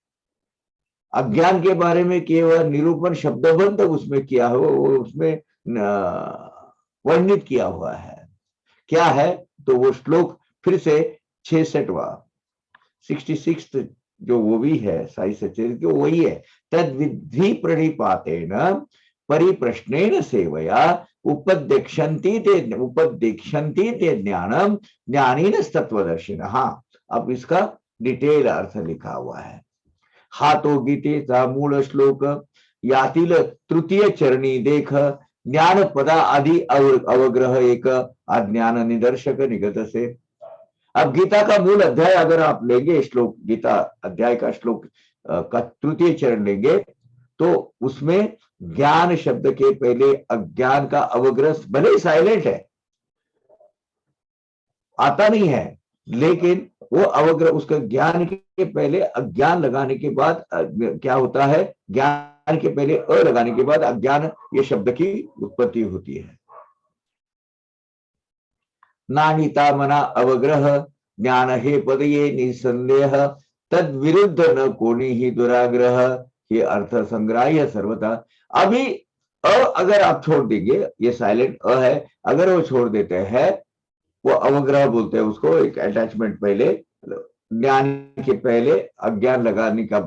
S1: अज्ञान के बारे में केवल निरूपण शब्दबंध उसमें किया हुआ, उसमें वर्णित किया हुआ है। क्या है? तो वो श्लोक फिर से 66वां 66 जो वो भी है साई सचरित की, वही है। तद विधि प्रणिपातेन परिप्रश्नेन सेवया उपदेक्षन्ति ते ज्ञानम ज्ञानीन तत्वदर्शिन। हाँ, अब इसका डिटेल अर्थ लिखा हुआ है। हा तो गीतेचा मूळ श्लोक, यातील तृतीय चरणी देख, ज्ञान पदा आदि अवग्रह एक, अज्ञान निदर्शक निगत से। अब गीता का मूल अध्याय अगर आप लेंगे, श्लोक गीता अध्याय का श्लोक का तृतीय चरण लेंगे तो उसमें ज्ञान शब्द के पहले अज्ञान का अवग्रह, भले ही साइलेंट है, आता नहीं है, लेकिन वो अवग्रह, उसका ज्ञान के पहले अज्ञान लगाने के बाद क्या होता है? ज्ञान के पहले अ लगाने के बाद अज्ञान ये शब्द की उत्पत्ति होती है। नानिता मना अवग्रह, ज्ञान हे पदये निसंदेह, तद विरुद्ध न कोणी ही दुराग्रह, ये अर्थ संग्राह्य सर्वथा। अभी अ अगर आप छोड़ देंगे, ये साइलेंट अ है, अगर वो छोड़ देते हैं, वो अवग्रह बोलते हैं उसको, एक अटैचमेंट पहले ज्ञान के पहले अज्ञान लगाने का,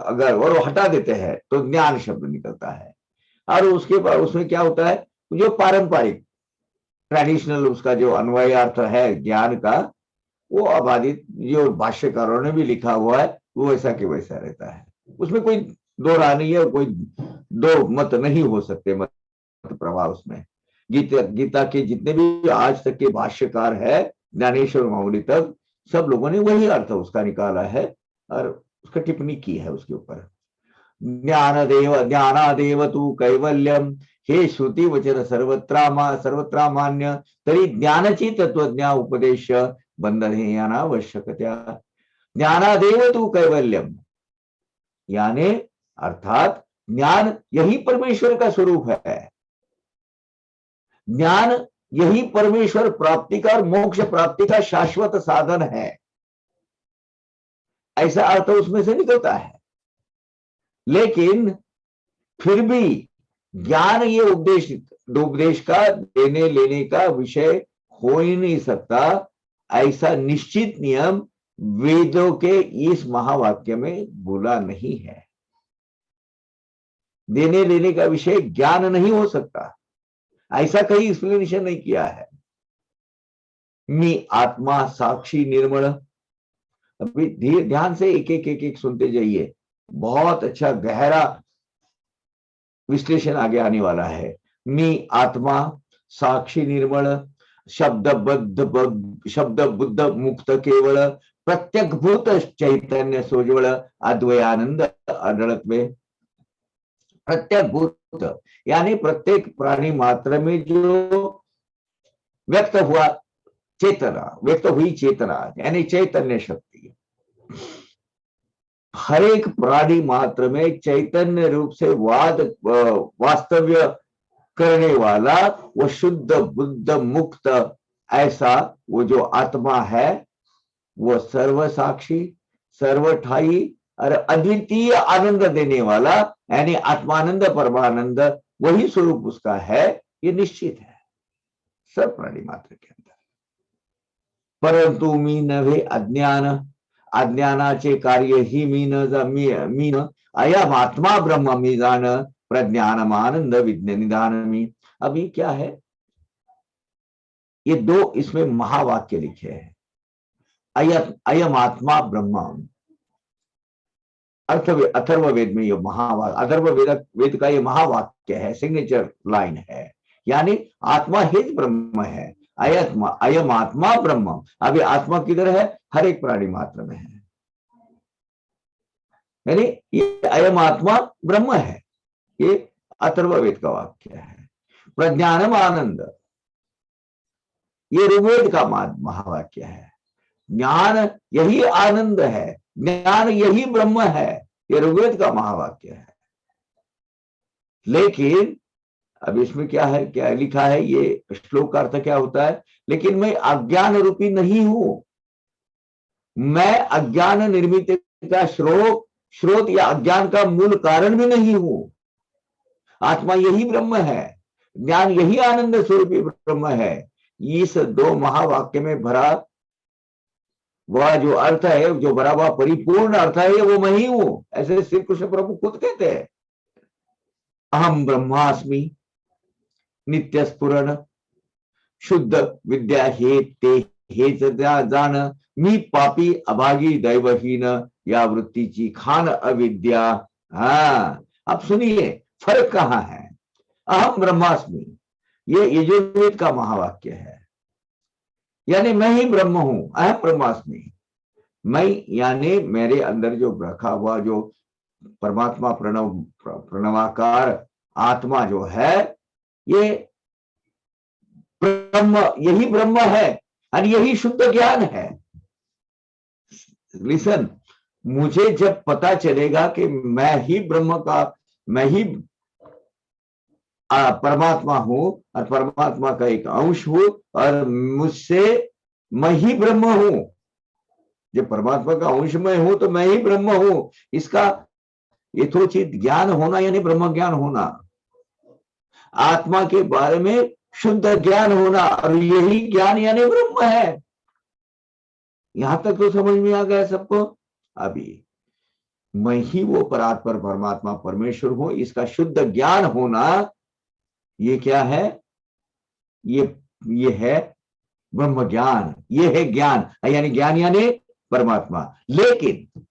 S1: अगर और हटा देते हैं तो ज्ञान शब्द निकलता है। और उसके बाद उसमें क्या होता है? जो पारंपरिक ट्रेडिशनल उसका जो अन्वयार्थ है ज्ञान का, वो अबाधित जो भाष्यकारों ने भी लिखा हुआ है वो वैसा के वैसा रहता है। उसमें कोई दो राय नहीं है, कोई दो मत नहीं हो सकते, मत प्रभाव उसमें। गीता के जितने भी आज तक के भाष्यकार है, ज्ञानेश्वर माउली तक, सब लोगों ने वही अर्थ उसका निकाला है और उसका टिप्पणी की है उसके ऊपर। ज्ञानादेव तू कैवल्यम, हे श्रुति वचन सर्वत्रा मान्य, तरी ज्ञानची तत्वज्ञा उपदेश बंधने अनावश्यकत्या। ज्ञानादेव तू कैवल्यम, यानी अर्थात ज्ञान यही परमेश्वर का स्वरूप है। ज्ञान यही परमेश्वर प्राप्ति का और मोक्ष प्राप्ति का शाश्वत साधन है, ऐसा अर्थ उसमें से निकलता है। लेकिन फिर भी ज्ञान ये उपदेश का देने लेने का विषय हो ही नहीं सकता, ऐसा निश्चित नियम वेदों के इस महावाक्य में बोला नहीं है। देने लेने का विषय ज्ञान नहीं हो सकता, ऐसा कहीं एक्सप्लेनेशन नहीं किया है। मी आत्मा साक्षी निर्मल, अभी ध्यान से एक एक सुनते जाइए, बहुत अच्छा गहरा विश्लेषण आगे आने वाला है। मी आत्मा साक्षी निर्मल, शब्द बुद्ध मुक्त केवल, प्रत्यक भूत चैतन्य सोज्वल, अद्वयानंद अडलत में। प्रत्येक भूत यानी प्रत्येक प्राणी मात्र में जो व्यक्त हुआ चेतना, व्यक्त हुई चेतना यानी चैतन्य शक्ति, हर एक प्राणी मात्र में चैतन्य रूप से वास्तव्य करने वाला वो शुद्ध बुद्ध मुक्त, ऐसा वो जो आत्मा है वो सर्व साक्षी, सर्वठाई और अद्वितीय आनंद देने वाला यानी आत्मानंद परमानंद, वही स्वरूप उसका है, ये निश्चित है सब प्राणी मात्र के अंदर। परंतु मी नव्हे अज्ञान, अज्ञानाचे कार्य ही मीन अयम आत्मा ब्रह्म मी जान, प्रज्ञानम आनंद विज्ञान निधान मी। अब ये क्या है, ये दो इसमें महावाक्य लिखे हैं। अयम आत्मा ब्रह्म, अथर्ववेद में ये महावाक्य, अथर्ववेद का ये महावाक्य है, सिग्नेचर लाइन है, यानी आत्मा ही ब्रह्म है। अयम आत्मा ब्रह्म, अभी आत्मा किधर है, हर एक प्राणी मात्र में है, यानी ये अयम आत्मा ब्रह्म है, ये अथर्ववेद का वाक्य है। प्रज्ञानम आनंद, ये ऋग्वेद का महावाक्य है। ज्ञान यही आनंद है, ज्ञान यही ब्रह्म है, ये ऋग्वेद का महावाक्य है। लेकिन अब इसमें क्या है, क्या लिखा है, ये श्लोक का अर्थ क्या होता है, लेकिन मैं अज्ञान रूपी नहीं हूं, मैं अज्ञान निर्मित का स्रोत या अज्ञान का मूल कारण भी नहीं हूं। आत्मा यही ब्रह्म है, ज्ञान यही आनंद स्वरूपी ब्रह्म है। इस दो महावाक्य में भरा वह जो अर्थ है, जो भरा हुआ परिपूर्ण अर्थ है, वो मैं ही हूं, ऐसे श्री कृष्ण प्रभु खुद कहते हैं। अहम ब्रह्मास्मि नित्य स्फुरन, शुद्ध विद्या हे जान, मी पापी अभागी दैवहीन, या वृत्तीची खान अविद्या। हाँ, अब सुनिए फर्क कहां है। अहम ब्रह्मास्मि, ये यजुर्वेद का महावाक्य है, यानी मैं ही ब्रह्म हूं, अहम ब्रह्मास्मि। मैं यानी मेरे अंदर जो रखा हुआ जो परमात्मा प्रणवाकार आत्मा जो है, ये ब्रह्म, यही ब्रह्म है और यही शुद्ध ज्ञान है। लिसन, मुझे जब पता चलेगा कि मैं ही ब्रह्म का, मैं ही परमात्मा हूं और परमात्मा का एक अंश हूं और मुझसे मैं ही ब्रह्म हूं, जब परमात्मा का अंश मैं हूं तो मैं ही ब्रह्म हूं, इसका यथोचित ज्ञान होना यानी ब्रह्म ज्ञान होना, आत्मा के बारे में शुद्ध ज्ञान होना, और यही ज्ञान यानी ब्रह्म है। यहां तक तो समझ में आ गया सबको। अभी मैं ही वो परात्पर परमात्मा परमेश्वर हूं, इसका शुद्ध ज्ञान होना, ये क्या है, ये है ब्रह्म ज्ञान, ये है ज्ञान, यानी ज्ञान यानी परमात्मा। लेकिन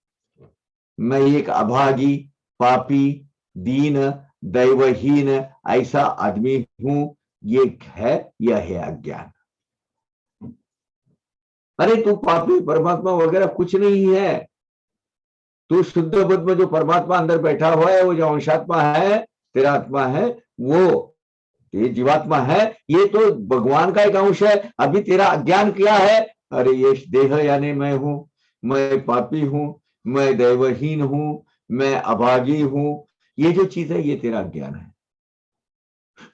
S1: मैं एक अभागी, पापी, दीन, दैवहीन ऐसा आदमी हूं, ये है, यह है अज्ञान। अरे तू पापी परमात्मा वगैरह कुछ नहीं है, तू शुद्ध बुद्ध में जो परमात्मा अंदर बैठा हुआ है, वो जो अंशात्मा है, तेरा आत्मा है, वो ये जीवात्मा है, ये तो भगवान का एक अंश है। अभी तेरा अज्ञान क्या है, अरे ये देह यानी मैं हूं, मैं पापी हूं, मैं दैवहीन हूं, मैं अभागी हूं, ये जो चीज है ये तेरा ज्ञान है।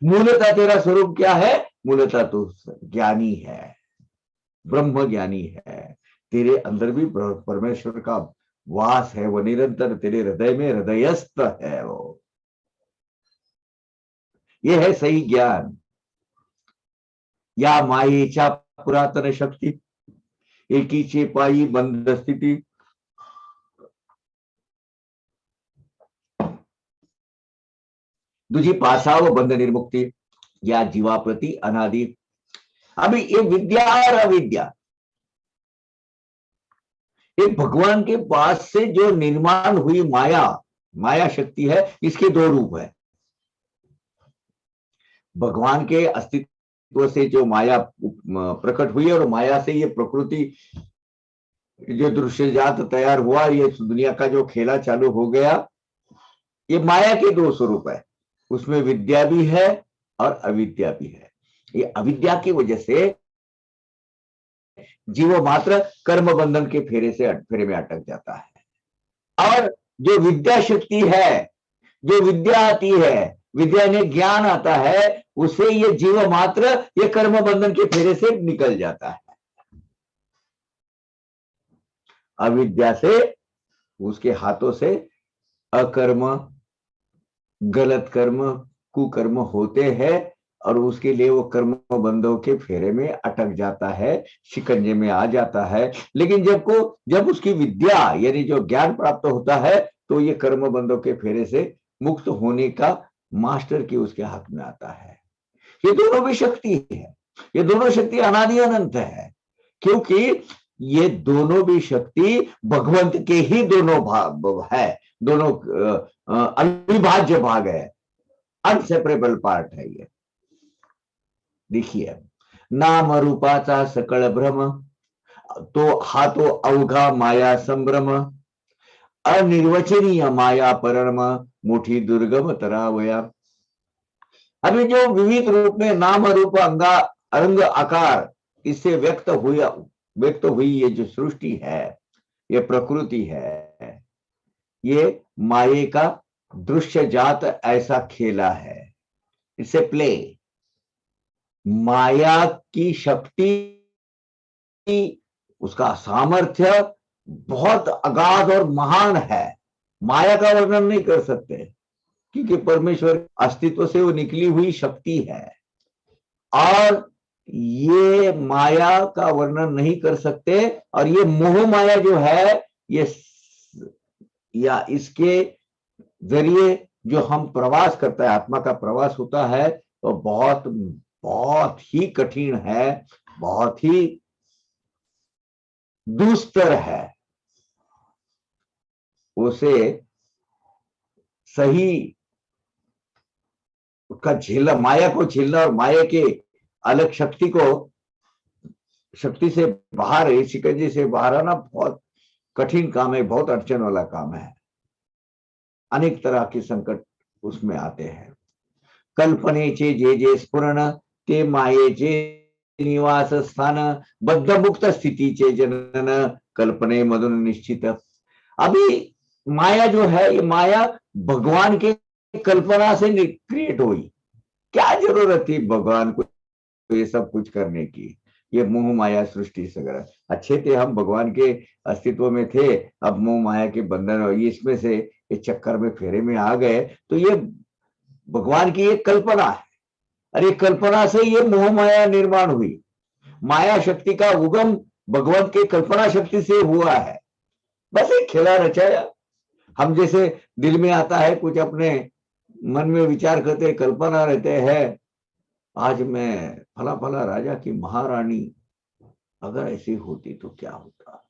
S1: मूलतः तेरा स्वरूप क्या है, मूलतः तू ज्ञानी है, ब्रह्म ज्ञानी है, तेरे अंदर भी परमेश्वर का वास है, वो निरंतर तेरे हृदय में हृदयस्थ है। वो ये है सही ज्ञान। या मायेच्या पुरातन शक्ती एकीचे पायी बंद स्थिती, तुझी पासाव बंध निर्मुक्ति, या जीवाप्रति अनादि। अभी ये विद्या और अविद्या, ये भगवान के पास से जो निर्माण हुई माया, माया शक्ति है, इसके दो रूप है। भगवान के अस्तित्व से जो माया प्रकट हुई और माया से ये प्रकृति जो दृश्य जात तैयार हुआ, ये दुनिया का जो खेला चालू हो गया, ये माया के दो स्वरूप है। उसमें विद्या भी है और अविद्या भी है। ये अविद्या की वजह से जीव मात्र कर्म बंधन के फेरे में अटक जाता है। और जो विद्या शक्ति है, जो विद्या आती है, विद्या ने ज्ञान आता है, उसे ये जीव मात्र ये कर्म बंधन के फेरे से निकल जाता है। अविद्या से उसके हाथों से अकर्म, गलत कर्म, कुकर्म होते हैं और उसके लिए वो कर्म बंधों के फेरे में अटक जाता है, शिकंजे में आ जाता है। लेकिन जब उसकी विद्या यानी जो ज्ञान प्राप्त होता है, तो ये कर्म बंधों के फेरे से मुक्त होने का मास्टर की उसके हाथ में आता है। ये दोनों भी शक्ति है, ये दोनों शक्ति अनादि अनंत है, क्योंकि ये दोनों भी शक्ति भगवंत के ही दोनों भाग है, दोनों अविभाज्य भाग है, अनसेपरेबल पार्ट है। ये देखिए, नाम रूपाचा सकळ भ्रम, तो हा तो अवघा माया संभ्रम, अनिर्वचनीय माया परम, मोठी दुर्गम तरावया। अभी जो विविध रूप में नाम रूप अंग आकार इससे व्यक्त हुई ये जो सृष्टि है, ये प्रकृति है, ये माये का दृश्य जात ऐसा खेला है। इससे प्ले, माया की शक्ति, उसका सामर्थ्य बहुत अगाध और महान है। माया का वर्णन नहीं कर सकते, क्योंकि परमेश्वर अस्तित्व से वो निकली हुई शक्ति है, और ये माया का वर्णन नहीं कर सकते। और ये मोह माया जो है, ये या इसके जरिए जो हम प्रवास करते हैं, आत्मा का प्रवास होता है, तो बहुत बहुत ही कठिन है, बहुत ही दुस्तर है। उसे सही का झेलना, माया को झेलना और माया के अलग शक्ति से बाहर, शिकंजे से बाहर आना बहुत कठिन काम है, बहुत अड़चन वाला काम है। अनेक तरह के संकट उसमें आते हैं। कल्पनेचे जे जे स्फुरण, ते मायेचे निवास स्थान, बद्ध मुक्त स्थितीचे जनन, कल्पने मधुन निश्चित। अभी माया जो है, ये माया भगवान के कल्पना से क्रिएट हुई। क्या जरूरत थी भगवान को ये सब कुछ करने की? ये मोह माया सृष्टि से अच्छे थे हम, भगवान के अस्तित्व में थे, अब मोह माया के बंधन और इसमें से इस चक्कर में फेरे में आ गए। तो ये भगवान की एक कल्पना है, अरे कल्पना से ये मोह माया निर्माण हुई। माया शक्ति का उगम भगवान के कल्पना शक्ति से हुआ है। बस एक खेला रचाया। हम जैसे दिल में आता है कुछ, अपने मन में विचार करते, कल्पना रहते हैं, आज मैं फला फला राजा की महारानी अगर ऐसी होती तो क्या होता,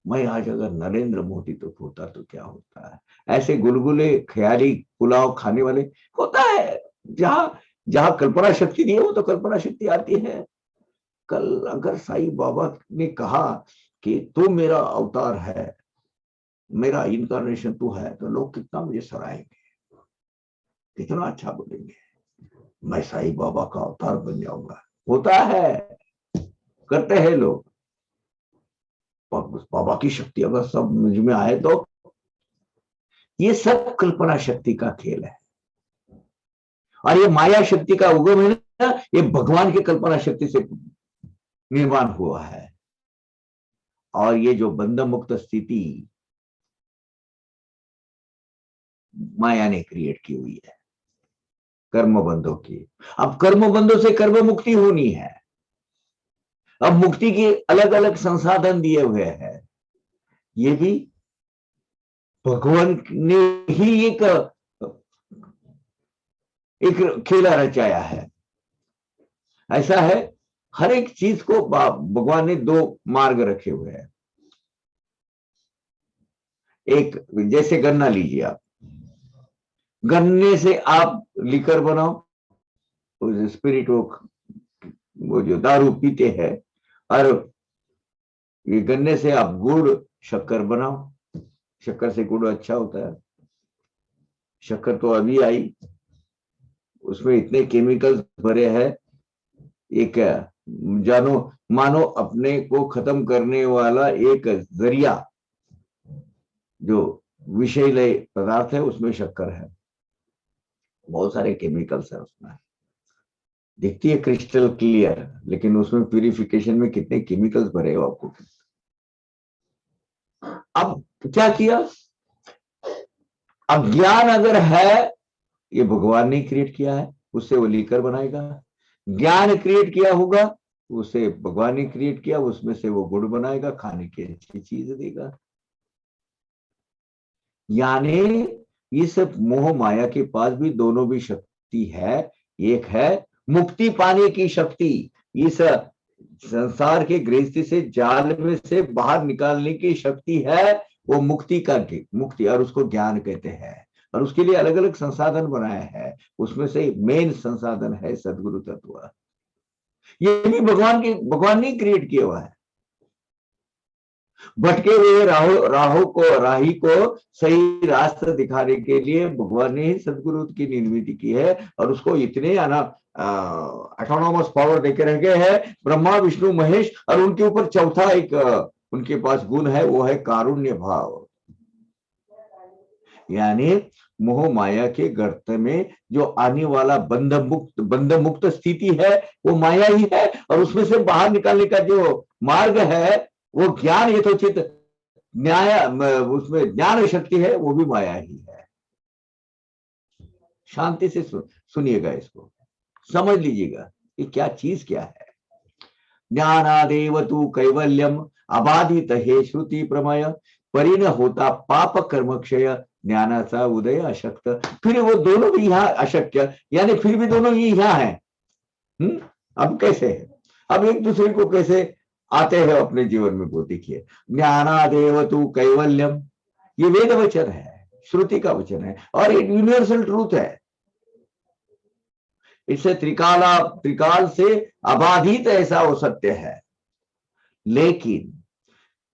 S1: मैं आज अगर नरेंद्र मोदी तो होता तो क्या होता है। ऐसे गुलगुले ख्याली पुलाव खाने वाले होता है। जहां जहां कल्पना शक्ति नहीं है, वो तो कल्पना शक्ति आती है। कल अगर साईं बाबा ने कहा कि तू मेरा अवतार है, मेरा इनकारनेशन तू है, तो लोग कितना मुझे सराहेंगे, कितना अच्छा बोलेंगे, मैं साईं बाबा का अवतार बन जाऊंगा। होता है, करते हैं लोग। बाबा की शक्ति अगर सब मुझ में आए तो ये सब कल्पना शक्ति का खेल है। और ये माया शक्ति का उगम है ना, ये भगवान की कल्पना शक्ति से निर्माण हुआ है। और ये जो बंध मुक्त स्थिति माया ने क्रिएट की हुई है कर्म बंधों की। अब कर्म बंधों से कर्म मुक्ति होनी है। अब मुक्ति के अलग अलग संसाधन दिए हुए हैं। ये भी भगवान ने ही एक खेला रचाया है। ऐसा है, हर एक चीज को भगवान ने दो मार्ग रखे हुए हैं। एक जैसे गन्ना लीजिए आप, गन्ने से आप लिकर बनाओ, स्पिरिट वो जो दारू पीते हैं, और ये गन्ने से आप गुड़ शक्कर बनाओ, शक्कर से गुड़ अच्छा होता है। शक्कर तो अभी आई, उसमें इतने केमिकल्स भरे हैं, एक जानो मानो अपने को खत्म करने वाला एक जरिया जो विषैले पदार्थ है उसमें शक्कर है। बहुत सारे केमिकल्स है उसमें, दिखती है क्रिस्टल क्लियर, लेकिन उसमें प्यूरिफिकेशन में कितने केमिकल्स भरे हो आपको। अब क्या किया, अज्ञान अगर है, ये भगवान ने क्रिएट किया है, उससे वो लीकर बनाएगा। ज्ञान क्रिएट किया होगा, उसे भगवान ने क्रिएट किया, उसमें से वो गुड़ बनाएगा, खाने की अच्छी चीज देगा। यानी इस मोह माया के पास भी दोनों भी शक्ति है। एक है मुक्ति पाने की शक्ति, इस संसार के गृहस्थी से जाल में से बाहर निकालने की शक्ति है, वो मुक्ति का मुक्ति, और उसको ज्ञान कहते हैं। और उसके लिए अलग अलग संसाधन बनाए हैं, उसमें से मेन संसाधन है सदगुरु तत्व। ये भी भगवान ने क्रिएट किया हुआ है। भटके हुए राही को सही रास्ता दिखाने के लिए भगवान ने ही सदगुरु की निर्मित की है, और उसको इतने ऑटोनॉमस पावर देके रह गए हैं, ब्रह्मा विष्णु महेश, और उनके ऊपर चौथा एक उनके पास गुण है, वो है कारुण्य भाव। यानी मोह माया के गर्त में जो आने वाला बंध मुक्त स्थिति है वो माया ही है, और उसमें से बाहर निकालने का जो मार्ग है वो ज्ञान यथोचित न्याय, उसमें ज्ञान शक्ति है, वो भी माया ही है। शांति से सुनिएगा, इसको समझ लीजिएगा कि क्या चीज क्या है। ज्ञानादेव तू कैवल्यम अबाधित हे श्रुति प्रमय, परिण होता पाप कर्म क्षय, ज्ञानाचा उदय अशक्त। फिर वो दोनों भी यहाँ अशक्य, यानी फिर भी दोनों ही यहाँ है। अब कैसे है, अब एक दूसरे को कैसे आते हैं अपने जीवन में, वो देखिए। ज्ञानादेव तू कैवल्यम, ये वेद वचन है, श्रुति का वचन है, और एक यूनिवर्सल ट्रूथ है। इससे त्रिकाल से अबाधित ऐसा वो सत्य है। लेकिन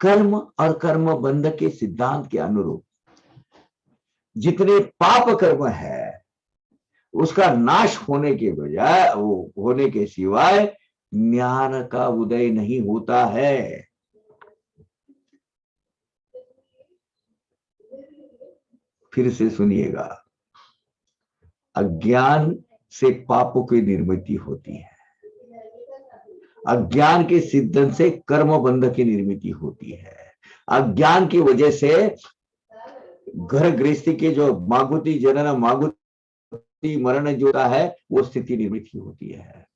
S1: कर्म और कर्म बंध के सिद्धांत के अनुरूप जितने पाप कर्म है उसका नाश होने के बजाय, वो होने के सिवाय ज्ञान का उदय नहीं होता है। फिर से सुनिएगा, अज्ञान से पापों की निर्मिति होती है, अज्ञान के सिद्धन से कर्म बंध की निर्मिति होती है। अज्ञान की वजह से घर गृहस्थी के जो मागुति जनन मागुति मरण जो है वो स्थिति निर्मित होती है।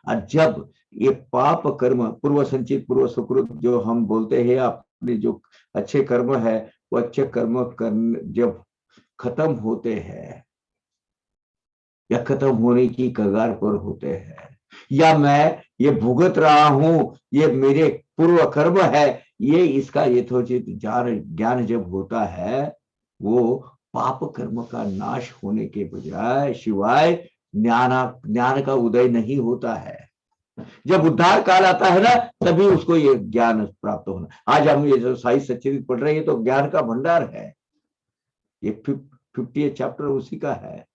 S1: और जब ये पाप कर्म पूर्व संचित पूर्व सुकृत जो हम बोलते हैं, अपने जो अच्छे कर्म है वो अच्छे कर्म जब खत्म होते हैं या खत्म होने की कगार पर होते हैं, या मैं ये भुगत रहा हूं, ये मेरे पूर्व कर्म है, ये इसका यथोचित ज्ञान जब होता है, वो पाप कर्म का नाश होने के बजाय सिवाय ज्ञान का उदय नहीं होता है। जब उद्धार काल आता है ना, तभी उसको ये ज्ञान प्राप्त होना। आज हम ये जो साई सच्चरित पढ़ रहे हैं, तो ज्ञान का भंडार है, ये 50th चैप्टर उसी का है।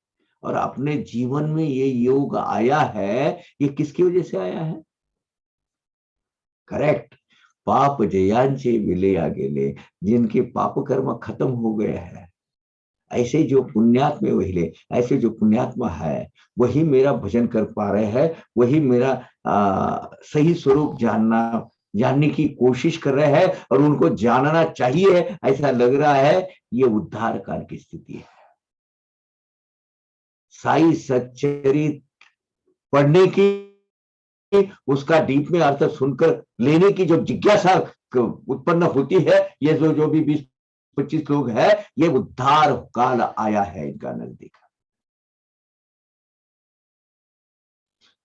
S1: और अपने जीवन में ये योग आया है, ये किसकी वजह से आया है? करेक्ट, पाप जयांचे विले गेले, जिनके पाप कर्म खत्म हो गए हैं, ऐसे जो पुण्यात्मा वहिले, ऐसे जो पुण्यात्मा है वही मेरा भजन कर पा रहे हैं, वही मेरा सही स्वरूप जानने की कोशिश कर रहे हैं और उनको जानना चाहिए, ऐसा लग रहा है। ये उद्धार काल की स्थिति है। साई सच्चरित पढ़ने की, उसका डीप में अर्थ सुनकर लेने की जो जिज्ञासा उत्पन्न होती है, ये जो भी 20-25 लोग हैं, ये उद्धार काल आया है इनका नजदीक।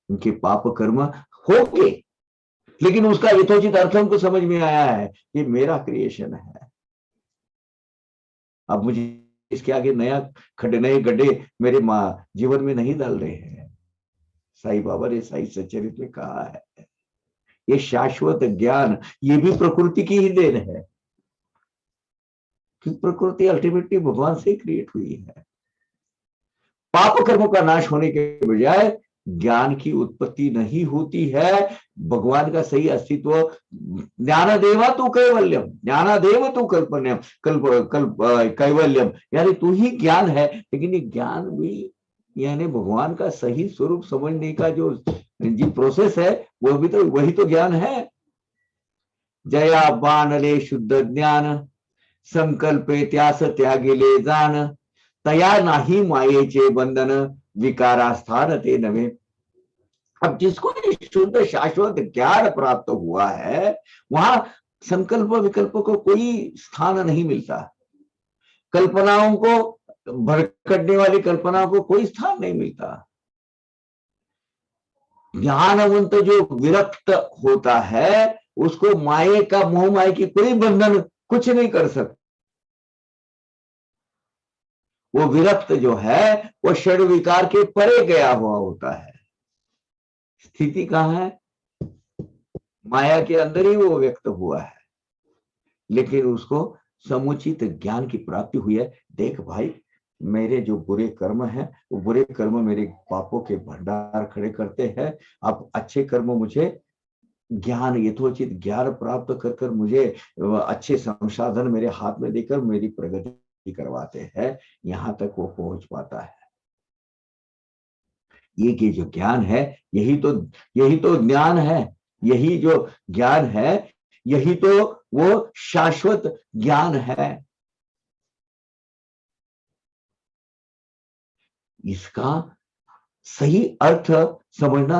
S1: उनके पाप कर्म होंगे, लेकिन उसका यथोचित अर्थ उनको समझ में आया है, ये मेरा क्रिएशन है। अब मुझे इसके आगे नए गड्ढे मेरे जीवन में नहीं डाल रहे हैं। साईं बाबा ने साई सच्चरित में कहा है, ये शाश्वत ज्ञान, ये भी प्रकृति की ही देन है, क्योंकि प्रकृति अल्टीमेटली भगवान से क्रिएट हुई है। पाप कर्मों का नाश होने के बजाय ज्ञान की उत्पत्ति नहीं होती है। भगवान का सही अस्तित्व, ज्ञानादेवा तू कैवल्यम, ज्ञानादेव तू कल्पन्यम, कैवल्यम, यानी तू ही ज्ञान है। लेकिन ये ज्ञान भी, यानी भगवान का सही स्वरूप समझने का जो प्रोसेस है, वो भी तो वही तो ज्ञान है। जया बाणले शुद्ध ज्ञान, संकल्पे त्यास त्यागिले जाण, तया नाही मायेचे बंधन, विकारास्थान ते नवे। अब जिसको शुद्ध शाश्वत ज्ञान प्राप्त हुआ है, वहां संकल्प विकल्प को कोई स्थान नहीं मिलता, कल्पनाओं को, भड़कने वाली कल्पनाओं को कोई स्थान नहीं मिलता। ज्ञानवंत जो विरक्त होता है, उसको माये का, मोह माये की कोई बंधन कुछ नहीं कर सकता। वो विरक्त जो है, वो षड विकार के परे गया हुआ होता है। स्थिति कहां है? माया के अंदर ही वो व्यक्त हुआ है, लेकिन उसको समुचित ज्ञान की प्राप्ति हुई है। देख भाई, मेरे जो बुरे कर्म हैं, वो बुरे कर्म मेरे पापों के भंडार खड़े करते हैं। अब अच्छे कर्म मुझे ज्ञान, यथोचित ज्ञान प्राप्त कर कर मुझे अच्छे संसाधन मेरे हाथ में देकर मेरी प्रगति करवाते हैं। यहां तक वो पहुंच पाता है। ये कि जो ज्ञान है, यही तो ज्ञान है, यही जो ज्ञान है, यही तो वो शाश्वत ज्ञान है। इसका सही अर्थ समझना,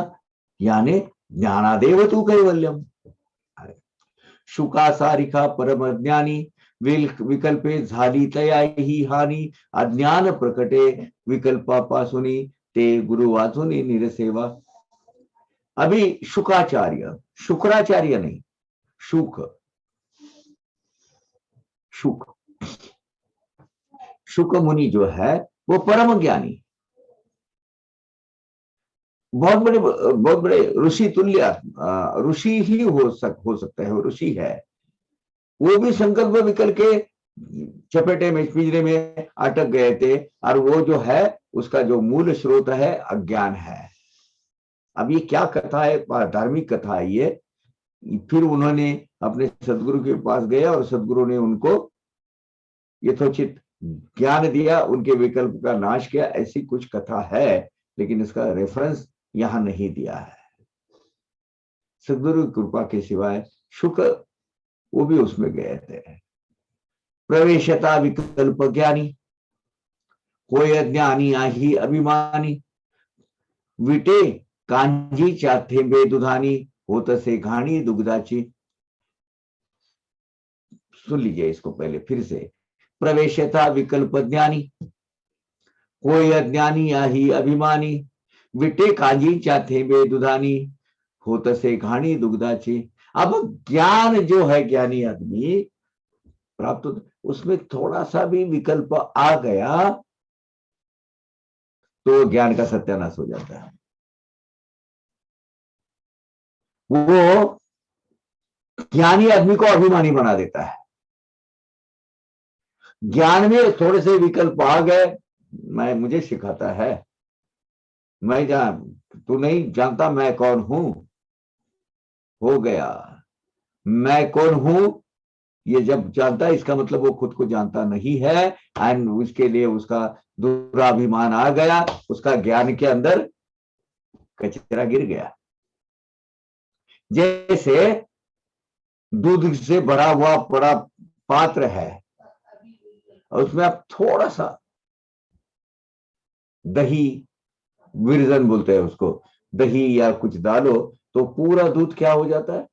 S1: यानी ज्ञानादेव तू कैवल्यम। शुका सारिका परम ज्ञानी, विकल्पे झाली तया ही हानी, अज्ञान प्रकटे विकल्पापासुनी, ते गुरु वाचुनी निरसेवा। अभी शुक्राचार्य, शुक्राचार्य नहीं, शुक शुक शुक मुनि जो है, वो परम ज्ञानी, बहुत बड़े ऋषि तुल्य, ऋषि ही हो सकता है, वो ऋषि है। वो भी संकल्प विकल्प के चपेटे में, पिंजरे में अटक गए थे, और वो जो है, उसका जो मूल स्रोत है अज्ञान है। अब ये क्या कथा है? धार्मिक कथा है ये। फिर उन्होंने अपने सदगुरु के पास गया और सदगुरु ने उनको यथोचित ज्ञान दिया, उनके विकल्प का नाश किया, ऐसी कुछ कथा है, लेकिन इसका रेफरेंस यहां नहीं दिया है। सदगुरु कृपा के सिवाय शुक, वो भी उसमें गए थे। प्रवेशता विकल्प ज्ञानी, कोई अज्ञानी आही अभिमानी, विटे कांजी चाथे बेदुधानी, होत से घाणी दुग्धाची। सुन लीजिए इसको पहले फिर से। प्रवेशता विकल्प ज्ञानी, कोई अज्ञानी आही अभिमानी, विटे कांजी चाथे बेदुधानी, होत से घाणी दुग्धाची। अब ज्ञान जो है, ज्ञानी आदमी प्राप्त, उसमें थोड़ा सा भी विकल्प आ गया तो ज्ञान का सत्यानाश हो जाता है। वो ज्ञानी आदमी को अभिमानी बना देता है। ज्ञान में थोड़े से विकल्प आ गए, मुझे सिखाता है, मैं जान, तू नहीं जानता मैं कौन हूं, हो गया। मैं कौन हूं, ये जब जानता है इसका मतलब वो खुद को जानता नहीं है, एंड उसके लिए उसका दुराभिमान आ गया, उसका ज्ञान के अंदर कचरा गिर गया। जैसे दूध से भरा हुआ बड़ा पात्र है और उसमें आप थोड़ा सा दही, विरजन बोलते हैं उसको, दही या कुछ डालो तो पूरा दूध क्या हो जाता है,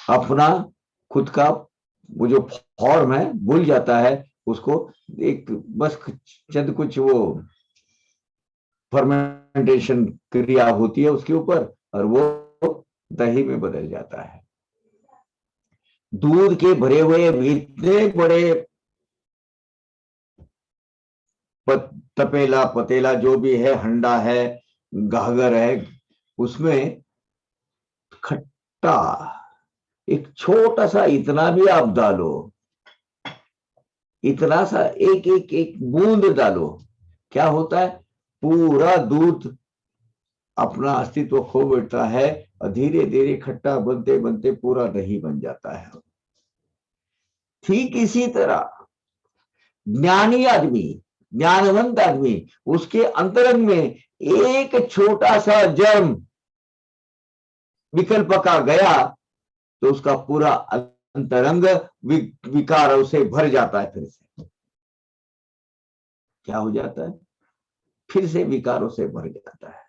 S1: अपना खुद का वो जो फॉर्म है भूल जाता है उसको। एक बस चंद कुछ वो फर्मेंटेशन क्रिया होती है उसके ऊपर और वो दही में बदल जाता है। दूध के भरे हुए इतने बड़े तपेला पतेला जो भी है, हंडा है, गागर है, उसमें खट्टा एक छोटा सा इतना भी आप डालो, इतना सा एक एक एक बूंद डालो, क्या होता है, पूरा दूध अपना अस्तित्व खो बैठता है और धीरे धीरे खट्टा बनते बनते पूरा दही बन जाता है। ठीक इसी तरह ज्ञानी आदमी, ज्ञानवंत आदमी, उसके अंतरंग में एक छोटा सा जर्म विकल्प का गया तो उसका पूरा अंतरंग विकारों से भर जाता है। फिर से क्या हो जाता है, फिर से विकारों से भर जाता है।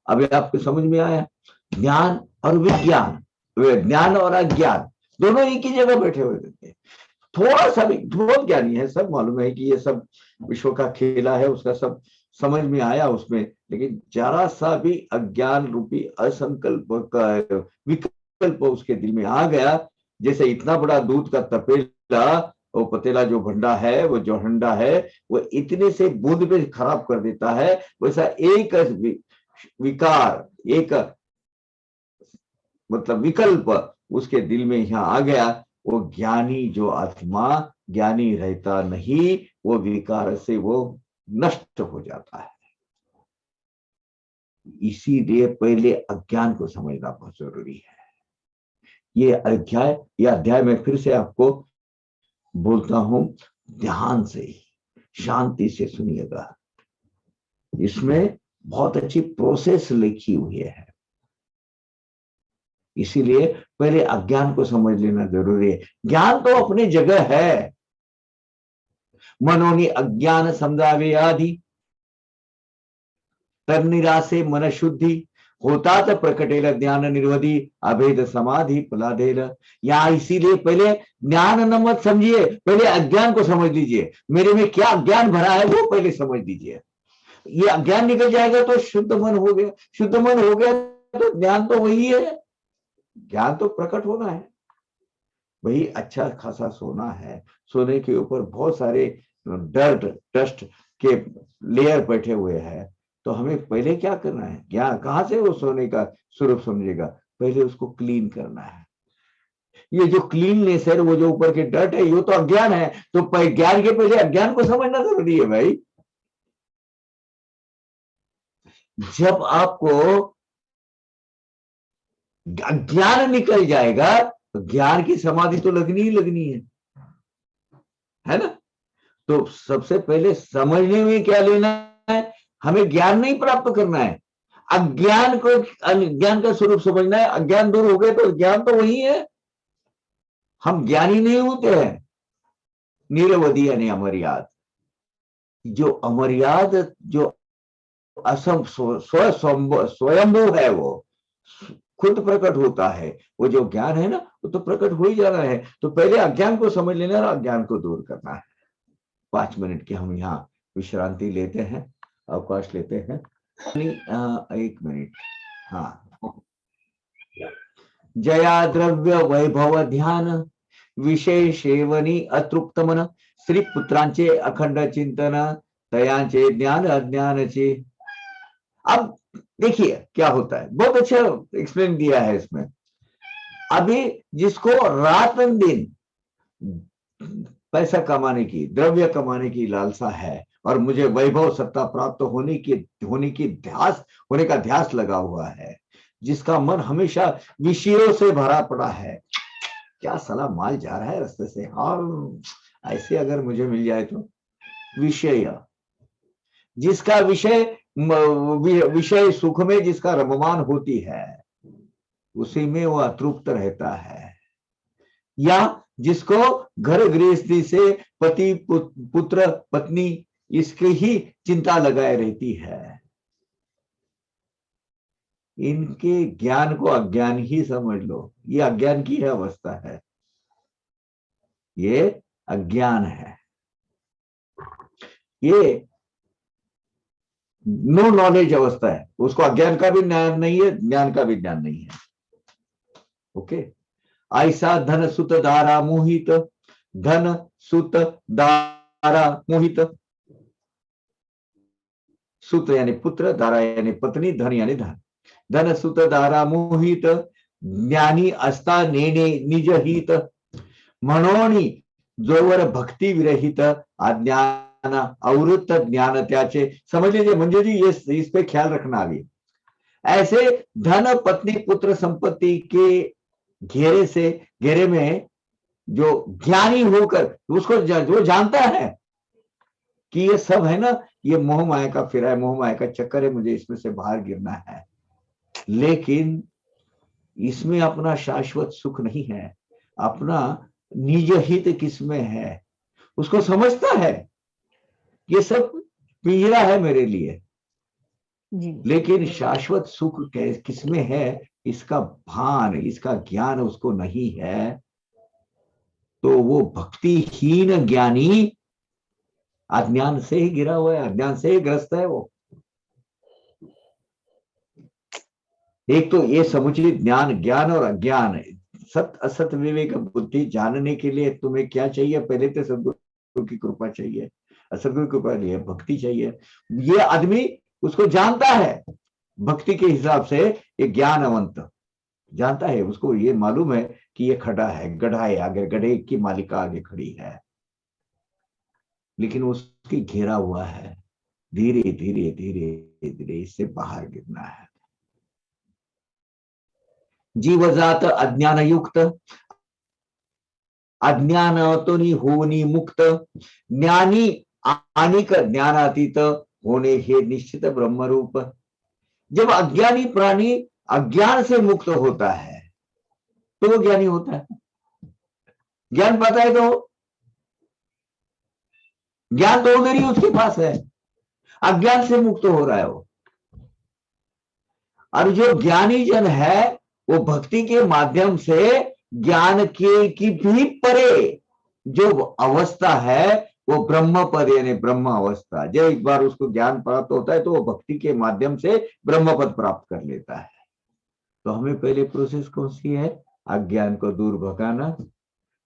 S1: अभी आपको समझ में आया, ज्ञान और विज्ञान, ज्ञान और अज्ञान दोनों एक ही जगह बैठे हुए रहते हैं। थोड़ा सा भी, बहुत ज्ञानी है, सब मालूम है कि ये सब विश्व का खेला है, उसका सब समझ में आया उसमें, लेकिन जरा सा भी अज्ञान रूपी असंकल्प का विकल्प उसके दिल में आ गया, जैसे इतना बड़ा दूध का तपेला, वो पतेला जो भंडा है, वो जो हंडा है, वो इतने से बूंद पे खराब कर देता है, वैसा एक विकार, एक मतलब विकल्प उसके दिल में यहां आ गया। वो ज्ञानी जो आत्मा ज्ञानी रहता नहीं, वो विकार से वो नष्ट हो जाता है। इसीलिए पहले अज्ञान को समझना बहुत जरूरी है। ये अध्याय में फिर से आपको बोलता हूं, ध्यान से शांति से सुनिएगा, इसमें बहुत अच्छी प्रोसेस लिखी हुई है। इसीलिए पहले अज्ञान को समझ लेना जरूरी है। ज्ञान तो अपनी जगह है, मनोनि अज्ञान समझावे आदि तन्निरासे मन शुद्धि होता तो प्रकटेल ज्ञान निर्वधि अभेद समाधि पलाधेल। यहाँ इसीलिए पहले ज्ञान न मत समझिए, पहले अज्ञान को समझ लीजिए। मेरे में क्या अज्ञान भरा है वो पहले समझ लीजिए। ये अज्ञान निकल जाएगा तो शुद्ध मन हो गया, शुद्ध मन हो गया तो ज्ञान तो वही है, ज्ञान तो प्रकट होना है। वही अच्छा खासा सोना है, सोने के ऊपर बहुत सारे डर्ट डस्ट के लेयर बैठे हुए हैं, तो हमें पहले क्या करना है, क्या कहां से वो सोने का स्वरूप समझेगा, पहले उसको क्लीन करना है। ये जो क्लीननेस है, वो जो ऊपर के डर्ट है, ये तो अज्ञान है, तो ज्ञान के पहले अज्ञान को समझना जरूरी है भाई। जब आपको अज्ञान निकल जाएगा तो ज्ञान की समाधि तो लगनी ही लगनी है ना। तो सबसे पहले समझने में क्या लेना है, हमें ज्ञान नहीं प्राप्त करना है, अज्ञान को, अज्ञान का स्वरूप समझना है। अज्ञान दूर हो गए तो ज्ञान तो वही है, हम ज्ञानी नहीं होते हैं। निरवधि यानी अमर्याद, जो अमर्याद, जो असम स्वयंभू है, वो खुद प्रकट होता है। वो जो ज्ञान है ना, वो तो प्रकट हो ही जाना है। तो पहले अज्ञान को समझ लेना और अज्ञान को दूर करना है। 5 मिनट की हम यहाँ विश्रांति लेते हैं, अवकाश लेते हैं। 1 मिनट। हाँ, जया द्रव्य वैभव ध्यान विषय सेवनी अतृप्त मन श्री पुत्रांचे अखंड चिंतन तयांचे ज्ञान अज्ञानचे। अब देखिए क्या होता है, बहुत अच्छा एक्सप्लेन दिया है इसमें। अभी जिसको रात दिन पैसा कमाने की, द्रव्य कमाने की लालसा है और मुझे वैभव सत्ता प्राप्त होने का ध्यास लगा हुआ है, जिसका मन हमेशा विषयों से भरा पड़ा है। क्या साला माल जा रहा है रास्ते से, हाँ ऐसे अगर मुझे मिल जाए तो। विषय, जिसका विषय सुख में जिसका रममान होती है, उसी में वो अतृप्त रहता है। या जिसको घर गृहस्थी से पति पुत्र पत्नी इसकी ही चिंता लगाए रहती है, इनके ज्ञान को अज्ञान ही समझ लो। ये अज्ञान की है अवस्था है, ये अज्ञान है, ये नो नॉलेज अवस्था है। उसको अज्ञान का भी ज्ञान नहीं है, ज्ञान का भी ज्ञान नहीं है। ओके, ऐसा धन सुत दारा मोहित, धन सुत दारा मोहित, सुत यानी पुत्र, दारा यानी पत्नी, धन यानी धन, धन सुत दारा मोहित, ज्ञानी अस्ता नेने निज हित, म्हणोनी जोवर भक्ती विरहित, अज्ञान अवृत्त ज्ञान त्याचे। समझ लीजिए मंजू जी, ये इस पे ख्याल रखना। अभी ऐसे धन पत्नी पुत्र संपत्ति के घेरे में जो ज्ञानी होकर उसको जो जानता है कि ये सब है ना, ये मोह माया का फिरा है, मोह माया का चक्कर है, मुझे इसमें से बाहर गिरना है, लेकिन इसमें अपना शाश्वत सुख नहीं है, अपना निज हित किसमें है, उसको समझता है ये सब पिंजरा है मेरे लिए
S2: जी।
S1: लेकिन शाश्वत सुख किसमें है, इसका भान, इसका ज्ञान उसको नहीं है, तो वो भक्तिहीन ज्ञानी अज्ञान से ही गिरा हुआ है, अज्ञान से ही ग्रस्त है वो। एक तो ये समुचित ज्ञान, ज्ञान और अज्ञान, सत असत विवेक बुद्धि जानने के लिए तुम्हें क्या चाहिए? पहले तो सदगुरु की कृपा चाहिए, सदगुरु की कृपा लिए भक्ति चाहिए। ये आदमी उसको जानता है भक्ति के हिसाब से, ये ज्ञानवंत जानता है, उसको ये मालूम है कि ये खड़ा है, गधा है, आगे गधे की मालिका आगे खड़ी है, लेकिन उसकी घेरा हुआ है, धीरे धीरे धीरे धीरे इससे बाहर गिरना है। जीवजात अज्ञान युक्त, अज्ञान तो नहीं होनी मुक्त, ज्ञानी आनिक ज्ञानातीत होने हे निश्चित ब्रह्म रूप। जब अज्ञानी प्राणी अज्ञान से मुक्त होता है तो वो ज्ञानी होता है। ज्ञान पाता है तो ज्ञान तो ऑलरेडी उसके पास है, अज्ञान से मुक्त हो रहा है वो। और जो ज्ञानी जन है वो भक्ति के माध्यम से ज्ञान के की भी परे जो अवस्था है वो ब्रह्म पद यानी ब्रह्म अवस्था। जब एक बार उसको ज्ञान प्राप्त होता है तो वो भक्ति के माध्यम से ब्रह्म पद प्राप्त कर लेता है। तो हमें पहले प्रोसेस कौन सी है? अज्ञान को दूर भगाना,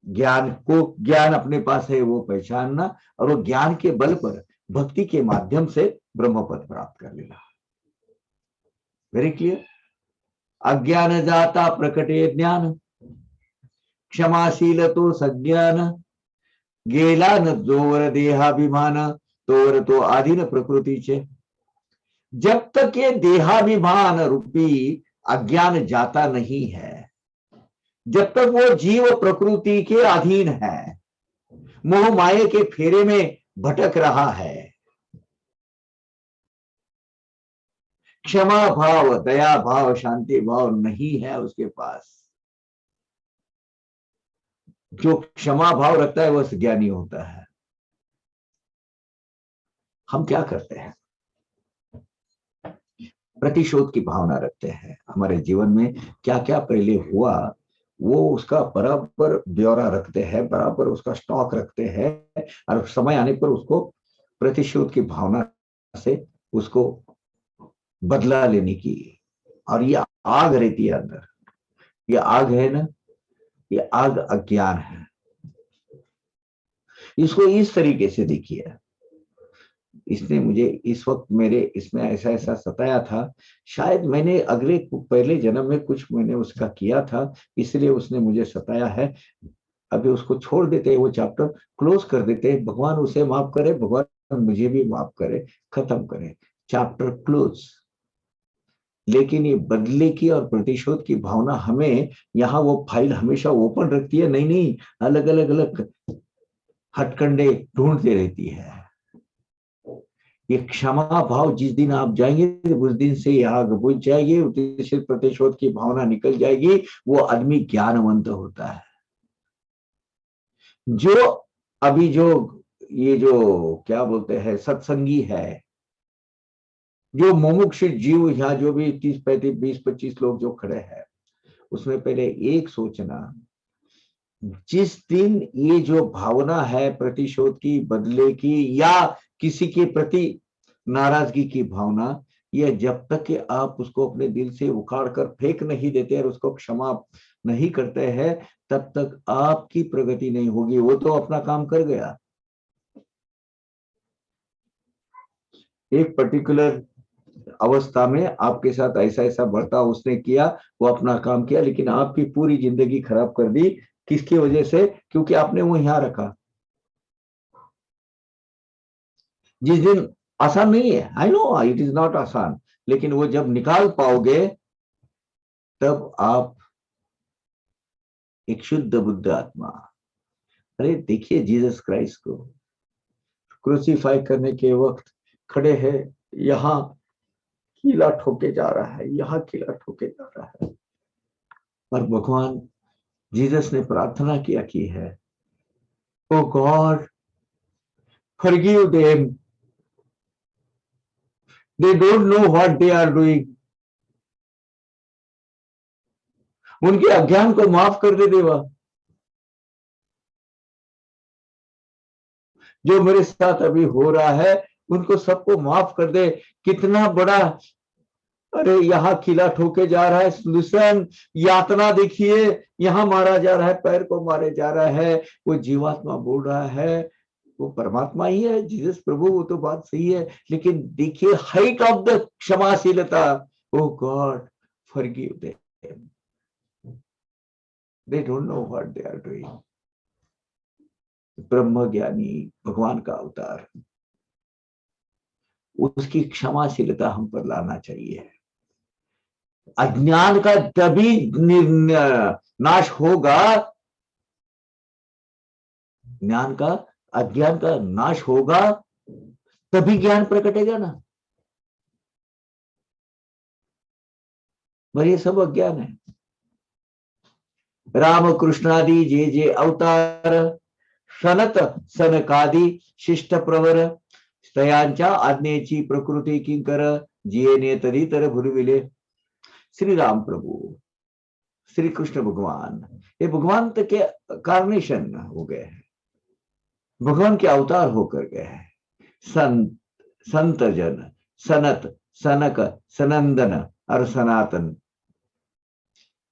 S1: ज्ञान अपने पास है वो पहचानना, और वो ज्ञान के बल पर भक्ति के माध्यम से ब्रह्म पद प्राप्त कर लेना। Very clear. अज्ञान जाता प्रकटे ज्ञान, क्षमाशील तो सज्ञान, गेला न जोवर देहाभिमान, तोवर तो आधीन प्रकृतीचे। जब तक ये देहाभिमान रूपी अज्ञान जाता नहीं है, जब तक वो जीव प्रकृति के अधीन है, मोह माये के फेरे में भटक रहा है, क्षमा भाव, दया भाव, शांति भाव नहीं है उसके पास, जो क्षमा भाव रखता है वह ज्ञानी होता है। हम क्या करते हैं? प्रतिशोध की भावना रखते हैं। हमारे जीवन में क्या क्या पहले हुआ वो उसका बराबर ब्यौरा रखते हैं, बराबर उसका स्टॉक रखते हैं, और समय आने पर उसको प्रतिशोध की भावना से उसको बदला लेने की। और ये आग रहती है अंदर, ये आग है ना, ये आग अज्ञान है। इसको इस तरीके से देखिए, इसने मुझे इस वक्त मेरे इसमें ऐसा ऐसा सताया था, शायद मैंने अगले पहले जन्म में कुछ मैंने उसका किया था, इसलिए उसने मुझे सताया है। अभी उसको छोड़ देते हैं, वो चैप्टर क्लोज कर देते हैं। भगवान उसे माफ करे, भगवान मुझे भी माफ करे, खत्म करे, चैप्टर क्लोज। लेकिन ये बदले की और प्रतिशोध की भावना हमें यहाँ वो फाइल हमेशा ओपन रखती है, नहीं नहीं, अलग अलग अलग हथकंडे ढूंढते रहती है। ये क्षमा भाव जिस दिन आप जाएंगे उस दिन से ये आग बुझ जाएगी, प्रतिशोध प्रतिशोध की भावना निकल जाएगी, वो आदमी ज्ञानवंत होता है। जो अभी जो ये जो क्या बोलते हैं सत्संगी है, जो मुमुक्षु जीव यहाँ जो भी 30 35 20 25 लोग जो खड़े हैं, उसमें पहले एक सोचना, जिस दिन ये जो भावना है प्रतिशोध की, बदले की, या किसी के प्रति नाराजगी की भावना, यह जब तक कि आप उसको अपने दिल से उखाड़ कर फेंक नहीं देते और उसको क्षमा नहीं करते हैं, तब तक आपकी प्रगति नहीं होगी। वो तो अपना काम कर गया, एक पर्टिकुलर अवस्था में आपके साथ ऐसा ऐसा बर्ताव उसने किया, वो अपना काम किया, लेकिन आपकी पूरी जिंदगी खराब कर दी। किसकी वजह से? क्योंकि आपने वो यहां रखा। जिस दिन आसान नहीं है, I know it is not आसान, लेकिन वो जब निकाल पाओगे तब आप एक शुद्ध बुद्ध आत्मा। अरे देखिए जीसस क्राइस्ट को क्रूसीफाई करने के वक्त खड़े हैं, यहां कीला ठोके जा रहा है, यहां कीला ठोके जा रहा है, पर भगवान जीसस ने प्रार्थना किया की है, O God forgive them, they don't know what they are doing. उनके अज्ञान को माफ कर दे देवा। जो मेरे साथ अभी हो रहा है उनको सबको माफ कर दे। कितना बड़ा, अरे यहाँ किला ठोके जा रहा है, लुसन यातना देखिए, यहाँ मारा जा रहा है, पैर को मारे जा रहा है, वो जीवात्मा बोल रहा है वो परमात्मा ही है जीसस प्रभु, वो तो बात सही है, लेकिन देखिए हाइट ऑफ द क्षमाशीलता, O God forgive them, they don't know what they are doing. ब्रह्म ज्ञानी भगवान का अवतार, उसकी क्षमाशीलता हम पर लाना चाहिए। अज्ञान का तभी नाश होगा, ज्ञान का अज्ञान का नाश होगा तभी ज्ञान प्रकटेगा ना, पर ये सब अज्ञान है। राम कृष्णादि जे जे अवतार, सनत सनकादि शिष्ट प्रवर, तयांच्या आज्ञेची प्रकृती किंकर, जियेने तदितर भुरविले। श्री राम प्रभु, श्री कृष्ण भगवान, ये भगवान तक के कार्नेशन हो गए हैं, भगवान के अवतार होकर गए हैं। संत संत जन, सनत सनक सनंदन और सनातन,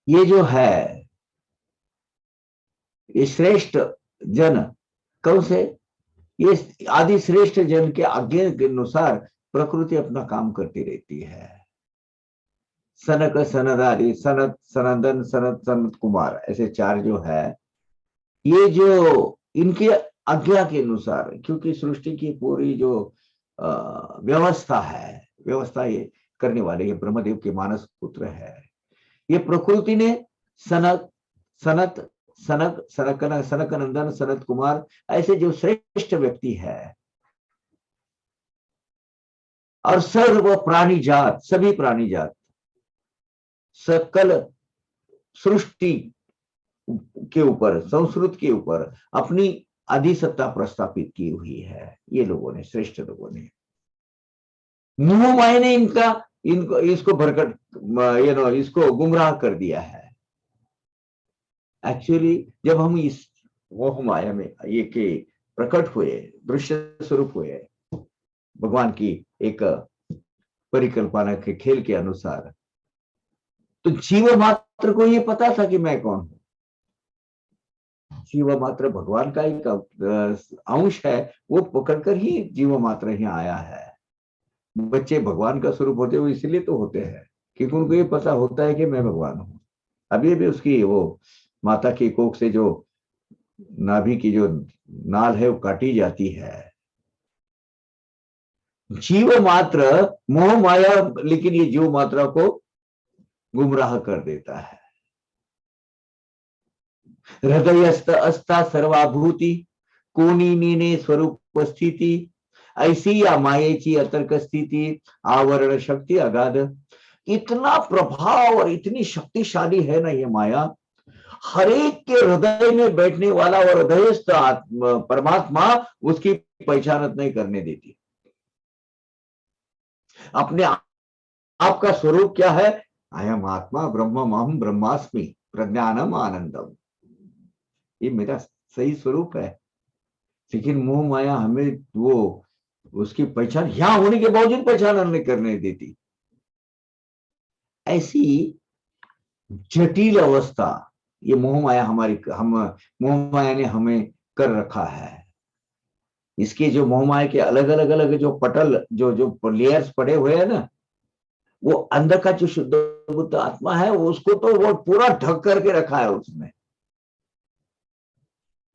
S1: ये जो है ये श्रेष्ठ जन कौन से? ये आदि श्रेष्ठ जन के आज्ञा के अनुसार प्रकृति अपना काम करती रहती है। सनक सनदारी, सनत सनंदन सनत सनत कुमार, ऐसे चार जो है, ये जो इनके आज्ञा के अनुसार, क्योंकि सृष्टि की पूरी जो व्यवस्था है, व्यवस्था ये करने वाले ये ब्रह्मदेव के मानस पुत्र है। ये प्रकृति ने सनक सनत सनक सनक सनक नंदन सनत कुमार, ऐसे जो श्रेष्ठ व्यक्ति है, और सर्व प्राणी जात, सभी प्राणी जात, सकल सृष्टि के ऊपर, संस्कृत के ऊपर अपनी अधिसत्ता प्रस्थापित की हुई है ये लोगों ने, श्रेष्ठ लोगों ने। मुंह माया ने इनका इनको इसको भरकट इसको गुमराह कर दिया है। एक्चुअली जब हम इस मोह माया में ये के प्रकट हुए, दृश्य स्वरूप हुए भगवान की एक परिकल्पना के खेल के अनुसार, तो जीव मात्र को ये पता था कि मैं कौन हूं। जीव मात्र भगवान का एक अंश है, वो पकड़कर ही जीव मात्र ही आया है। बच्चे भगवान का स्वरूप होते हुए इसलिए तो होते हैं क्योंकि उनको ये पता होता है कि मैं भगवान हूं। अभी भी उसकी वो माता की कोख से जो नाभि की जो नाल है वो काटी जाती है। जीव मात्र मोह माया, लेकिन ये जीव मात्रा को गुमराह कर देता है। हृदयस्थ अस्था सर्वाभूति कोणी नीने स्वरूप स्थिति ऐसी या मायेची अतर्क स्थिति आवरण शक्ति अगाध। इतना प्रभाव और इतनी शक्तिशाली है ना ये माया, हर एक के हृदय में बैठने वाला और हृदयस्थ परमात्मा उसकी पहचान नहीं करने देती। अपने आप का स्वरूप क्या है? अयम आत्मा ब्रह्मम अहम ब्रह्मास्मि प्रज्ञानम आनंदम, ये मेरा सही स्वरूप है। लेकिन मोह माया हमें वो उसकी पहचान यहां होने के बावजूद पहचान नहीं करने देती। ऐसी जटिल अवस्था ये मोह माया मोह माया ने हमें कर रखा है। इसके जो मोह माया के अलग अलग जो पटल जो जो लेयर्स पड़े हुए हैं ना, वो अंदर का जो शुद्ध बुद्ध आत्मा है उसको तो वो पूरा ढक करके रखा है उसमें।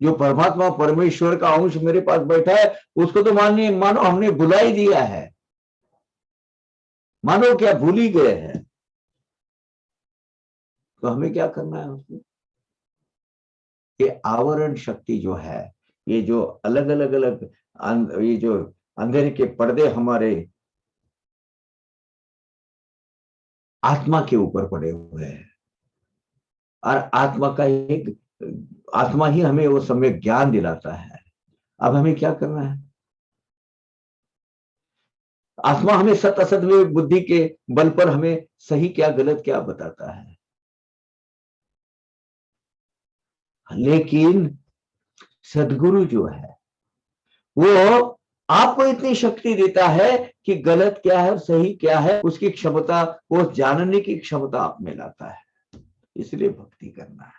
S1: जो परमात्मा परमेश्वर का अंश मेरे पास बैठा है उसको तो मानो हमने बुला ही दिया है, मानो क्या भूल ही गए हैं। तो हमें क्या करना है उसमें? ये आवरण शक्ति जो है, ये जो अलग ये जो अंधेरे के पर्दे हमारे आत्मा के ऊपर पड़े हुए हैं, और आत्मा ही हमें वो सम्यक ज्ञान दिलाता है। अब हमें क्या करना है? आत्मा हमें सत असत में बुद्धि के बल पर हमें सही क्या गलत क्या बताता है, लेकिन सदगुरु जो है वो आपको इतनी शक्ति देता है कि गलत क्या है और सही क्या है उसकी क्षमता, वो जानने की क्षमता आप में लाता है। इसलिए भक्ति करना है।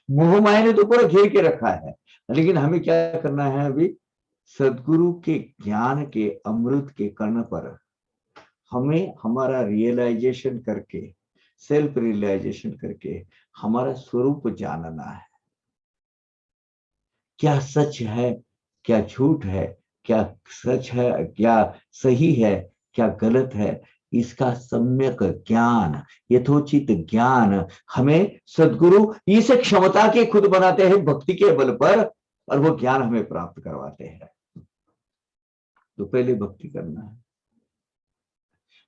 S1: मोह माया ने तो पूरा घेर के रखा है, लेकिन हमें क्या करना है? अभी सदगुरु के ज्ञान के अमृत के कर्ण पर हमें हमारा रियलाइजेशन करके, सेल्फ रियलाइजेशन करके हमारा स्वरूप जानना है। क्या सच है, क्या झूठ है, क्या सच है, क्या सही है, क्या गलत है, इसका सम्यक ज्ञान, यथोचित ज्ञान हमें सदगुरु इस क्षमता के खुद बनाते हैं भक्ति के बल पर, और वो ज्ञान हमें प्राप्त करवाते हैं। तो पहले भक्ति करना है।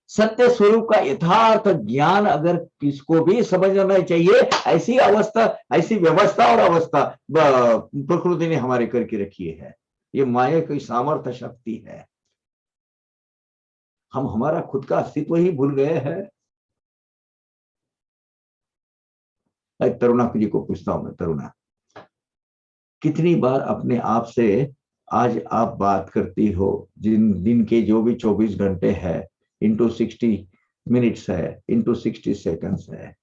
S1: सत्य स्वरूप का यथार्थ ज्ञान अगर किसको भी समझना चाहिए, ऐसी अवस्था, ऐसी व्यवस्था और अवस्था प्रकृति ने हमारे करके रखी है। ये माया की सामर्थ्य शक्ति है। हम हमारा खुद का अस्तित्व ही भूल गए हैं। तरुणा जी को पूछता हूं मैं, तरुणा कितनी बार अपने आप से आज आप बात करती हो? दिन के जो भी 24 घंटे है इंटू 60 मिनट्स है, इंटू 60 सेकंड्स है,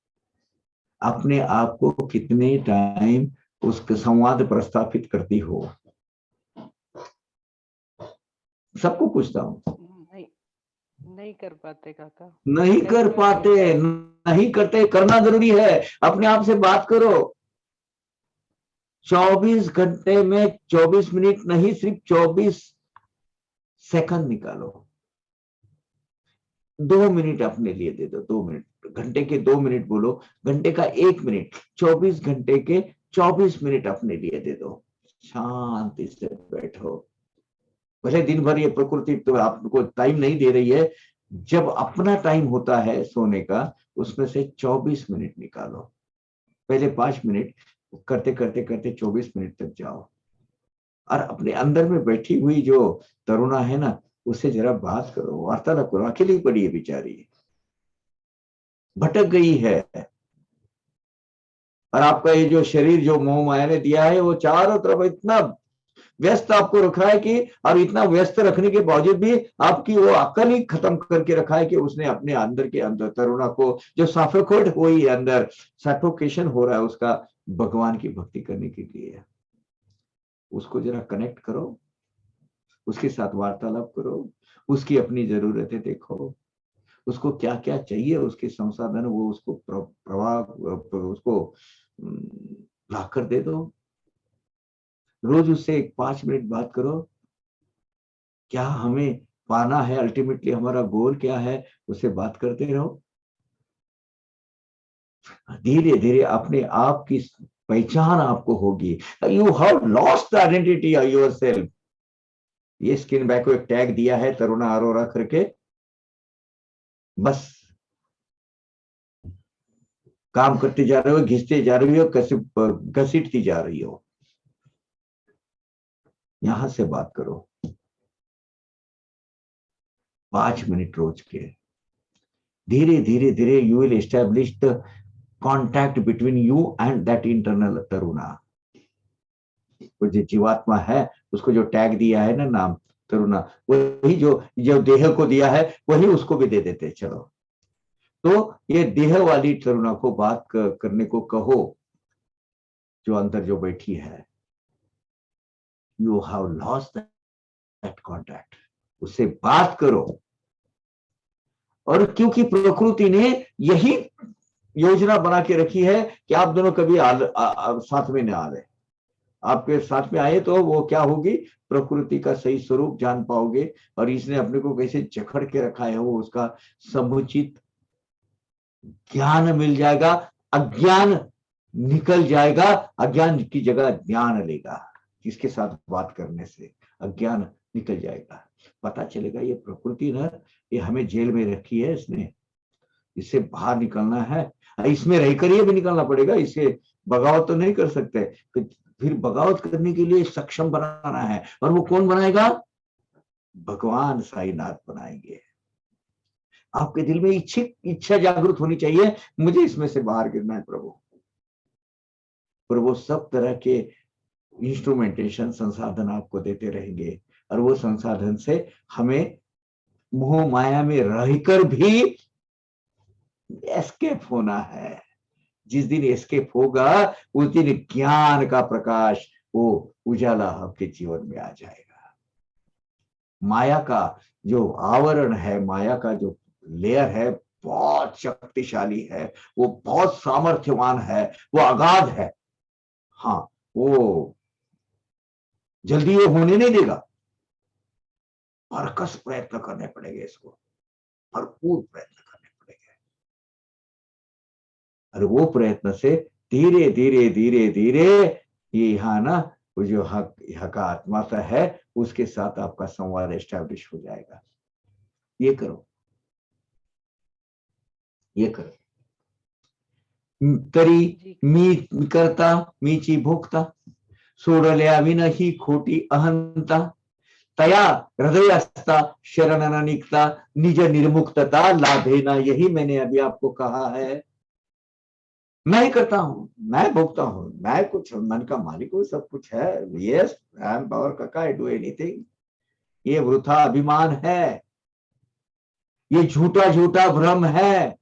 S1: अपने आप को कितने टाइम उस संवाद प्रस्थापित करती हो? सबको पूछता हूं।
S2: नहीं कर पाते काका,
S1: नहीं कर पाते, नहीं करते। करना जरूरी है। अपने आप से बात करो। 24 घंटे में 24 मिनट नहीं, सिर्फ 24 सेकंड निकालो। 2 मिनट अपने लिए दे दो। 2 मिनट, घंटे के 2 मिनट बोलो, घंटे का 1 मिनट, 24 घंटे के 24 मिनट अपने लिए दे दो। शांति से बैठो। भले दिन भर ये प्रकृति तो आपको टाइम नहीं दे रही है, जब अपना टाइम होता है सोने का उसमें से 24 मिनट निकालो। पहले 5 मिनट करते करते करते 24 मिनट तक जाओ, और अपने अंदर में बैठी हुई जो तरुणा है ना, उससे जरा बात करो, वार्तालाप करो। अकेली पड़ी है बेचारी, भटक गई है, और आपका ये जो शरीर जो मोह माया ने दिया है वो चारों तरफ इतना व्यस्त आपको रख रहा है कि, और इतना व्यस्त रखने के बावजूद भी आपकी वो अकल ही खत्म करके रखा है कि उसने अपने अंदर के अंदर तरुणा को जो सफोकेट हुई है, अंदर सफोकेशन हो रहा है उसका, भगवान की भक्ति करने के लिए उसको जरा कनेक्ट करो, उसके साथ वार्तालाप करो, उसकी अपनी जरूरतें देखो, उसको क्या क्या चाहिए, उसके संसाधन वो उसको प्रवाह उसको ला कर दे दो। रोज उससे 5 मिनट बात करो। क्या हमें पाना है, अल्टीमेटली हमारा गोल क्या है, उससे बात करते रहो। धीरे धीरे अपने आप की पहचान आपको होगी। You have lost the identity of your self. ये स्किन बैक को एक टैग दिया है तरुणा अरोरा करके, बस काम करते जा रहे हो, घिसते जा रही हो, घसीटती जा रही हो। यहां से बात करो 5 मिनट रोज के। धीरे धीरे धीरे you will establish the contact between you and that internal Taruna. वो जो जीवात्मा है उसको जो टैग दिया है ना नाम तरुणा, वही जो जो देह को दिया है वही उसको भी दे देते। चलो तो ये देह वाली तरुणा को बात करने को कहो, जो अंदर जो बैठी है। You have lost that contact, उससे बात करो। और क्योंकि प्रकृति ने यही योजना बना के रखी है कि आप दोनों कभी साथ में न आ रहे, आपके साथ में आए तो वो क्या होगी, प्रकृति का सही स्वरूप जान पाओगे। और इसने अपने को कैसे जकड़ के रखा है वो उसका समुचित ज्ञान मिल जाएगा। अज्ञान निकल जाएगा, अज्ञान की जगह ज्ञान लेगा। इसके साथ बात करने से अज्ञान निकल जाएगा। पता चलेगा ये प्रकृति ना, ये हमें जेल में रखी है इसने, इससे बाहर निकलना है। इसमें रहकर ये भी निकलना पड़ेगा, इसे बगावत तो नहीं कर सकते। फिर बगावत करने के लिए सक्षम बनाना है। और वो कौन बनाएगा, भगवान साईनाथ बनाएंगे। आपके दिल में इच्छा जागृत होनी चाहिए, मुझे इसमें से बाहर गिरना है प्रभु। पर वो सब तरह के इंस्ट्रूमेंटेशन संसाधन आपको देते रहेंगे। और वो संसाधन से हमें मोह माया में रहकर भी एस्केप होना है। जिस दिन एस्केप होगा उस दिन ज्ञान का प्रकाश, वो उजाला आपके जीवन में आ जाएगा। माया का जो आवरण है, माया का जो लेयर है, बहुत शक्तिशाली है, वो बहुत सामर्थ्यवान है, वो अगाध है। हाँ, वो जल्दी ये होने नहीं देगा। भरकस प्रयत्न करने पड़ेंगे, इसको भरपूर प्रयत्न करने पड़ेंगे। और वो प्रयत्न से धीरे धीरे धीरे धीरे ये यहाँ ना वो जो हक का आत्मा है उसके साथ आपका संवाद एस्टैब्लिश हो जाएगा। ये करो, ये करो। तरी मी करता मीची भोगता, सोडल्या विनही खोटी अहंता, तया हृदयस्था शरण न निकता, निज निर्मुक्तता लाभे ना। यही मैंने अभी आपको कहा है। मैं ही करता हूं, मैं भोगता हूं, मैं कुछ मन का मालिक हूं, सब कुछ है। यस, आई एम पावर काका, आई डू एनीथिंग। ये वृथा अभिमान है, ये झूठा झूठा भ्रम है।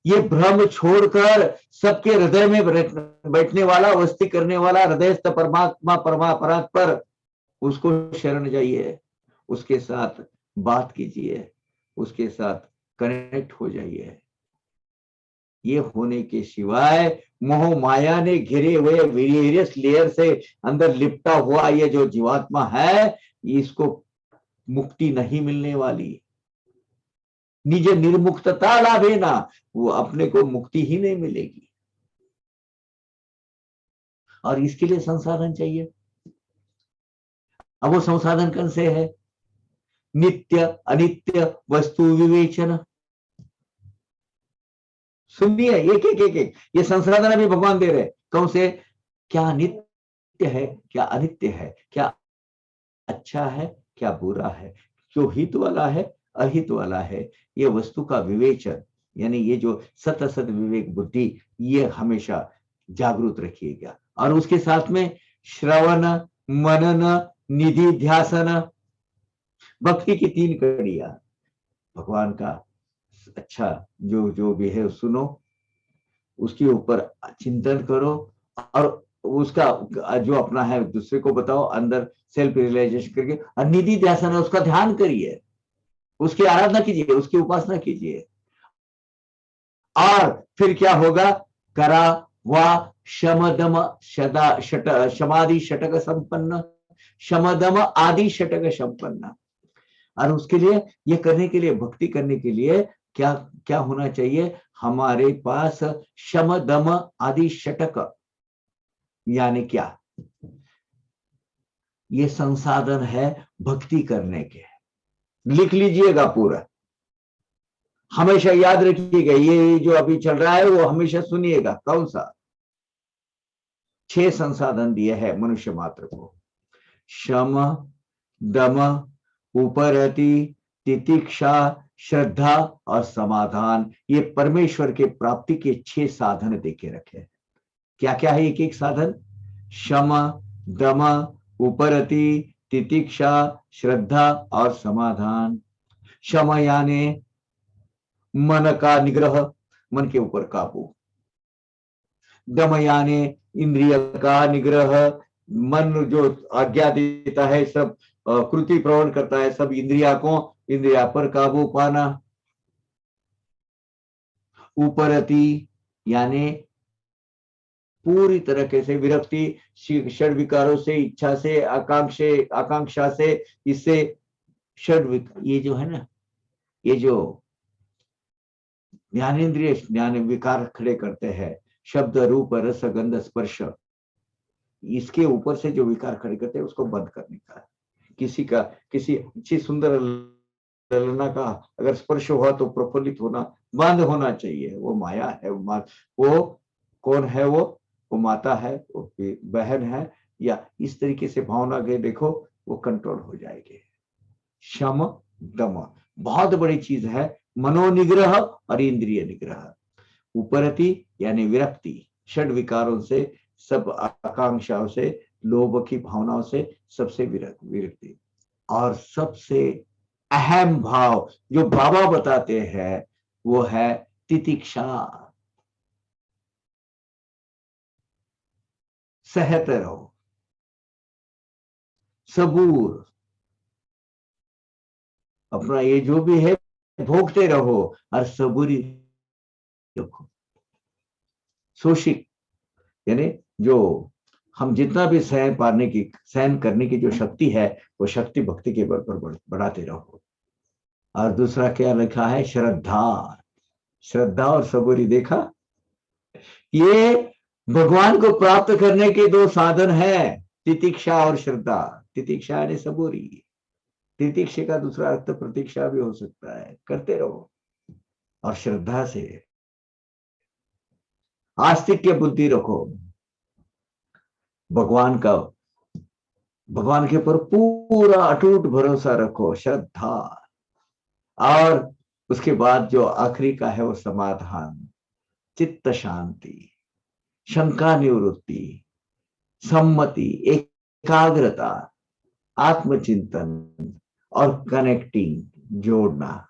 S1: ये भ्रम छोड़कर सबके हृदय में बैठने वाला, वस्ती करने वाला हृदयस्थ परमात्मा परमापरात्पर, उसको शरण जाइए, उसके साथ बात कीजिए, उसके साथ कनेक्ट हो जाइए। ये होने के सिवाय मोह माया ने घिरे हुए वेरियस लेयर से अंदर लिपटा हुआ ये जो जीवात्मा है, इसको मुक्ति नहीं मिलने वाली। निज निर्मुक्तता लाभे ना, वो अपने को मुक्ति ही नहीं मिलेगी। और इसके लिए संसाधन चाहिए। अब वो संसाधन कौन से है, नित्य अनित्य वस्तु विवेचन। सुनिए, एक एक एक एक ये संसाधन अभी भगवान दे रहे। कौन से, क्या नित्य है, क्या अनित्य है, क्या अच्छा है, क्या बुरा है, जो हित वाला है, अहित वाला है। ये वस्तु का विवेचन, यानी ये जो सत असत विवेक बुद्धि, ये हमेशा जागरूक रखिएगा। और उसके साथ में श्रवण मनन निधि ध्यासन, भक्ति की 3 कड़ियां। भगवान का अच्छा जो जो भी है सुनो, उसके ऊपर चिंतन करो, और उसका जो अपना है दूसरे को बताओ, अंदर सेल्फ रियलाइजेशन करके। और निधि ध्यान है, उसका ध्यान करिए, उसकी आराधना कीजिए, उसकी उपासना कीजिए। और फिर क्या होगा, करा वा शमदम शदा शट शमादि षटक संपन्न, शमदम आदि षटक संपन्न। और उसके लिए, ये करने के लिए, भक्ति करने के लिए क्या क्या होना चाहिए? हमारे पास शम दम आदि षटक, यानी क्या? ये संसाधन है भक्ति करने के। लिख लीजिएगा पूरा, हमेशा याद रखिएगा। ये जो अभी चल रहा है वो हमेशा सुनिएगा। कौन सा? 6 संसाधन दिए हैं मनुष्य मात्र को। शम, दम, उपरति, तितिक्षा, श्रद्धा और समाधान। ये परमेश्वर के प्राप्ति के 6 साधन देके रखे। क्या क्या है एक एक साधन? शम, दम, उपरति, तितिक्षा, श्रद्धा और समाधान। शम यानी मन का निग्रह, मन के ऊपर काबू। दम यानी इंद्रिय का निग्रह, मन जो आज्ञा देता है, सब कृति प्रवण करता है, सब इंद्रिया पर काबू पाना। उपरति यानी पूरी तरीके से विरक्ति, षड विकारों से, इच्छा से, आकांक्षा से, इससे ये जो है ना, ये जो ज्ञानेन्द्रिय ज्ञान विकार खड़े करते हैं, शब्द रूप रस गंध स्पर्श, इसके ऊपर से जो विकार खड़े करते हैं उसको बंद करने का। किसी अच्छी सुंदर ललना का अगर स्पर्श हुआ तो प्रफुल्लित होना बंद होना चाहिए। वो माया है। वो कौन है? वो माता है, वो बहन है, या इस तरीके से भावना के देखो, वो कंट्रोल हो जाएगी। शम दम बहुत बड़ी चीज है, मनोनिग्रह और इंद्रिय निग्रह। उपरति यानी विरक्ति, षड विकारों से, सब आकांक्षाओं से, लोभ की भावनाओं से, सबसे विरक्ति। और सबसे अहम भाव जो बाबा बताते हैं वो है तितिक्षा। सहते रहो, सबूर, अपना ये जो भी है भोगते रहो और सबूरी रखो। सोशिक यानी जो हम जितना भी सहन करने की जो शक्ति है, वो शक्ति भक्ति के बल पर बढ़ाते रहो। और दूसरा क्या लिखा है? श्रद्धा और सबूरी। देखा, ये भगवान को प्राप्त करने के 2 साधन है, तितिक्षा और श्रद्धा। तितिक्षा यानी सबूरी। तितिक्षा का दूसरा अर्थ प्रतीक्षा भी हो सकता है। करते रहो। और श्रद्धा से आस्तिक बुद्धि रखो, भगवान के ऊपर पूरा अटूट भरोसा रखो, श्रद्धा। और उसके बाद जो आखिरी का है वो समाधान, चित्त शांति, शंका निवृत्ति, सम्मति, एकाग्रता, आत्मचिंतन और कनेक्टिंग, जोड़ना।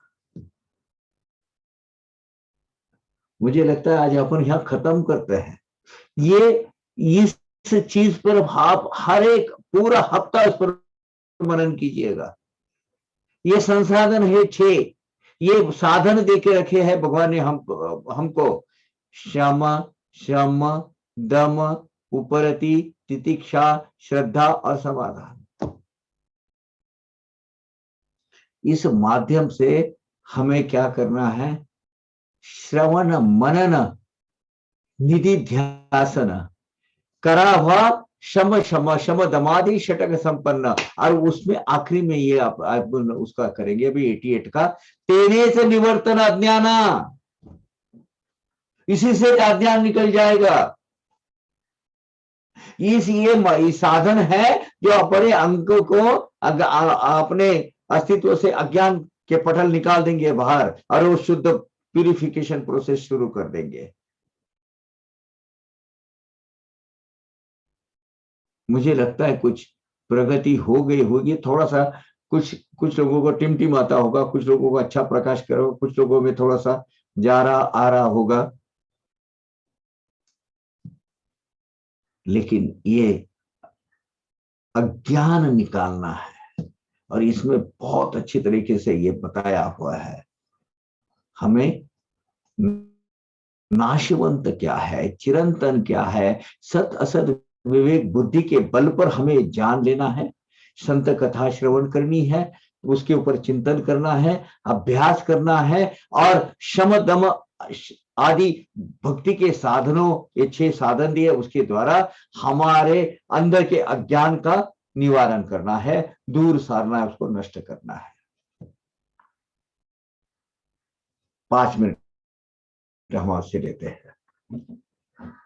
S1: मुझे लगता है आज अपन यहां खत्म करते हैं। इस चीज पर आप हर एक पूरा हफ्ता इस पर मनन कीजिएगा। ये संसाधन है 6, ये साधन देके रखे हैं भगवान ने हमको। शम, दम, उपरति, तितिक्षा, श्रद्धा और समाधान। इस माध्यम से हमें क्या करना है? श्रवण मनन निधिध्यासन करा हुआ शम दमादि षटक संपन्न। और उसमें आखिरी में ये आप उसका करेंगे अभी 88 का, तेने से निवर्तन अज्ञाना। इसी से अज्ञान निकल जाएगा। ये साधन है जो अपने अंग को अपने अस्तित्व से अज्ञान के पटल निकाल देंगे बाहर, और वो शुद्ध प्यूरिफिकेशन प्रोसेस शुरू कर देंगे। मुझे लगता है कुछ प्रगति हो गई होगी। थोड़ा सा कुछ लोगों को टिमटिमाता होगा, कुछ लोगों को अच्छा प्रकाश करो, कुछ लोगों में थोड़ा सा जा रहा आ रहा होगा। लेकिन ये अज्ञान निकालना है, और इसमें बहुत अच्छी तरीके से ये बताया हुआ है। हमें नाशवंत क्या है, चिरंतन क्या है, सत असत विवेक बुद्धि के बल पर हमें जान लेना है। संत कथा श्रवण करनी है, उसके ऊपर चिंतन करना है, अभ्यास करना है, और शम दम आदि भक्ति के साधनों, ये 6 साधन दिए, उसके द्वारा हमारे अंदर के अज्ञान का निवारण करना है, दूर सारना है, उसको नष्ट करना है। 5 मिनट हम आपसे लेते हैं।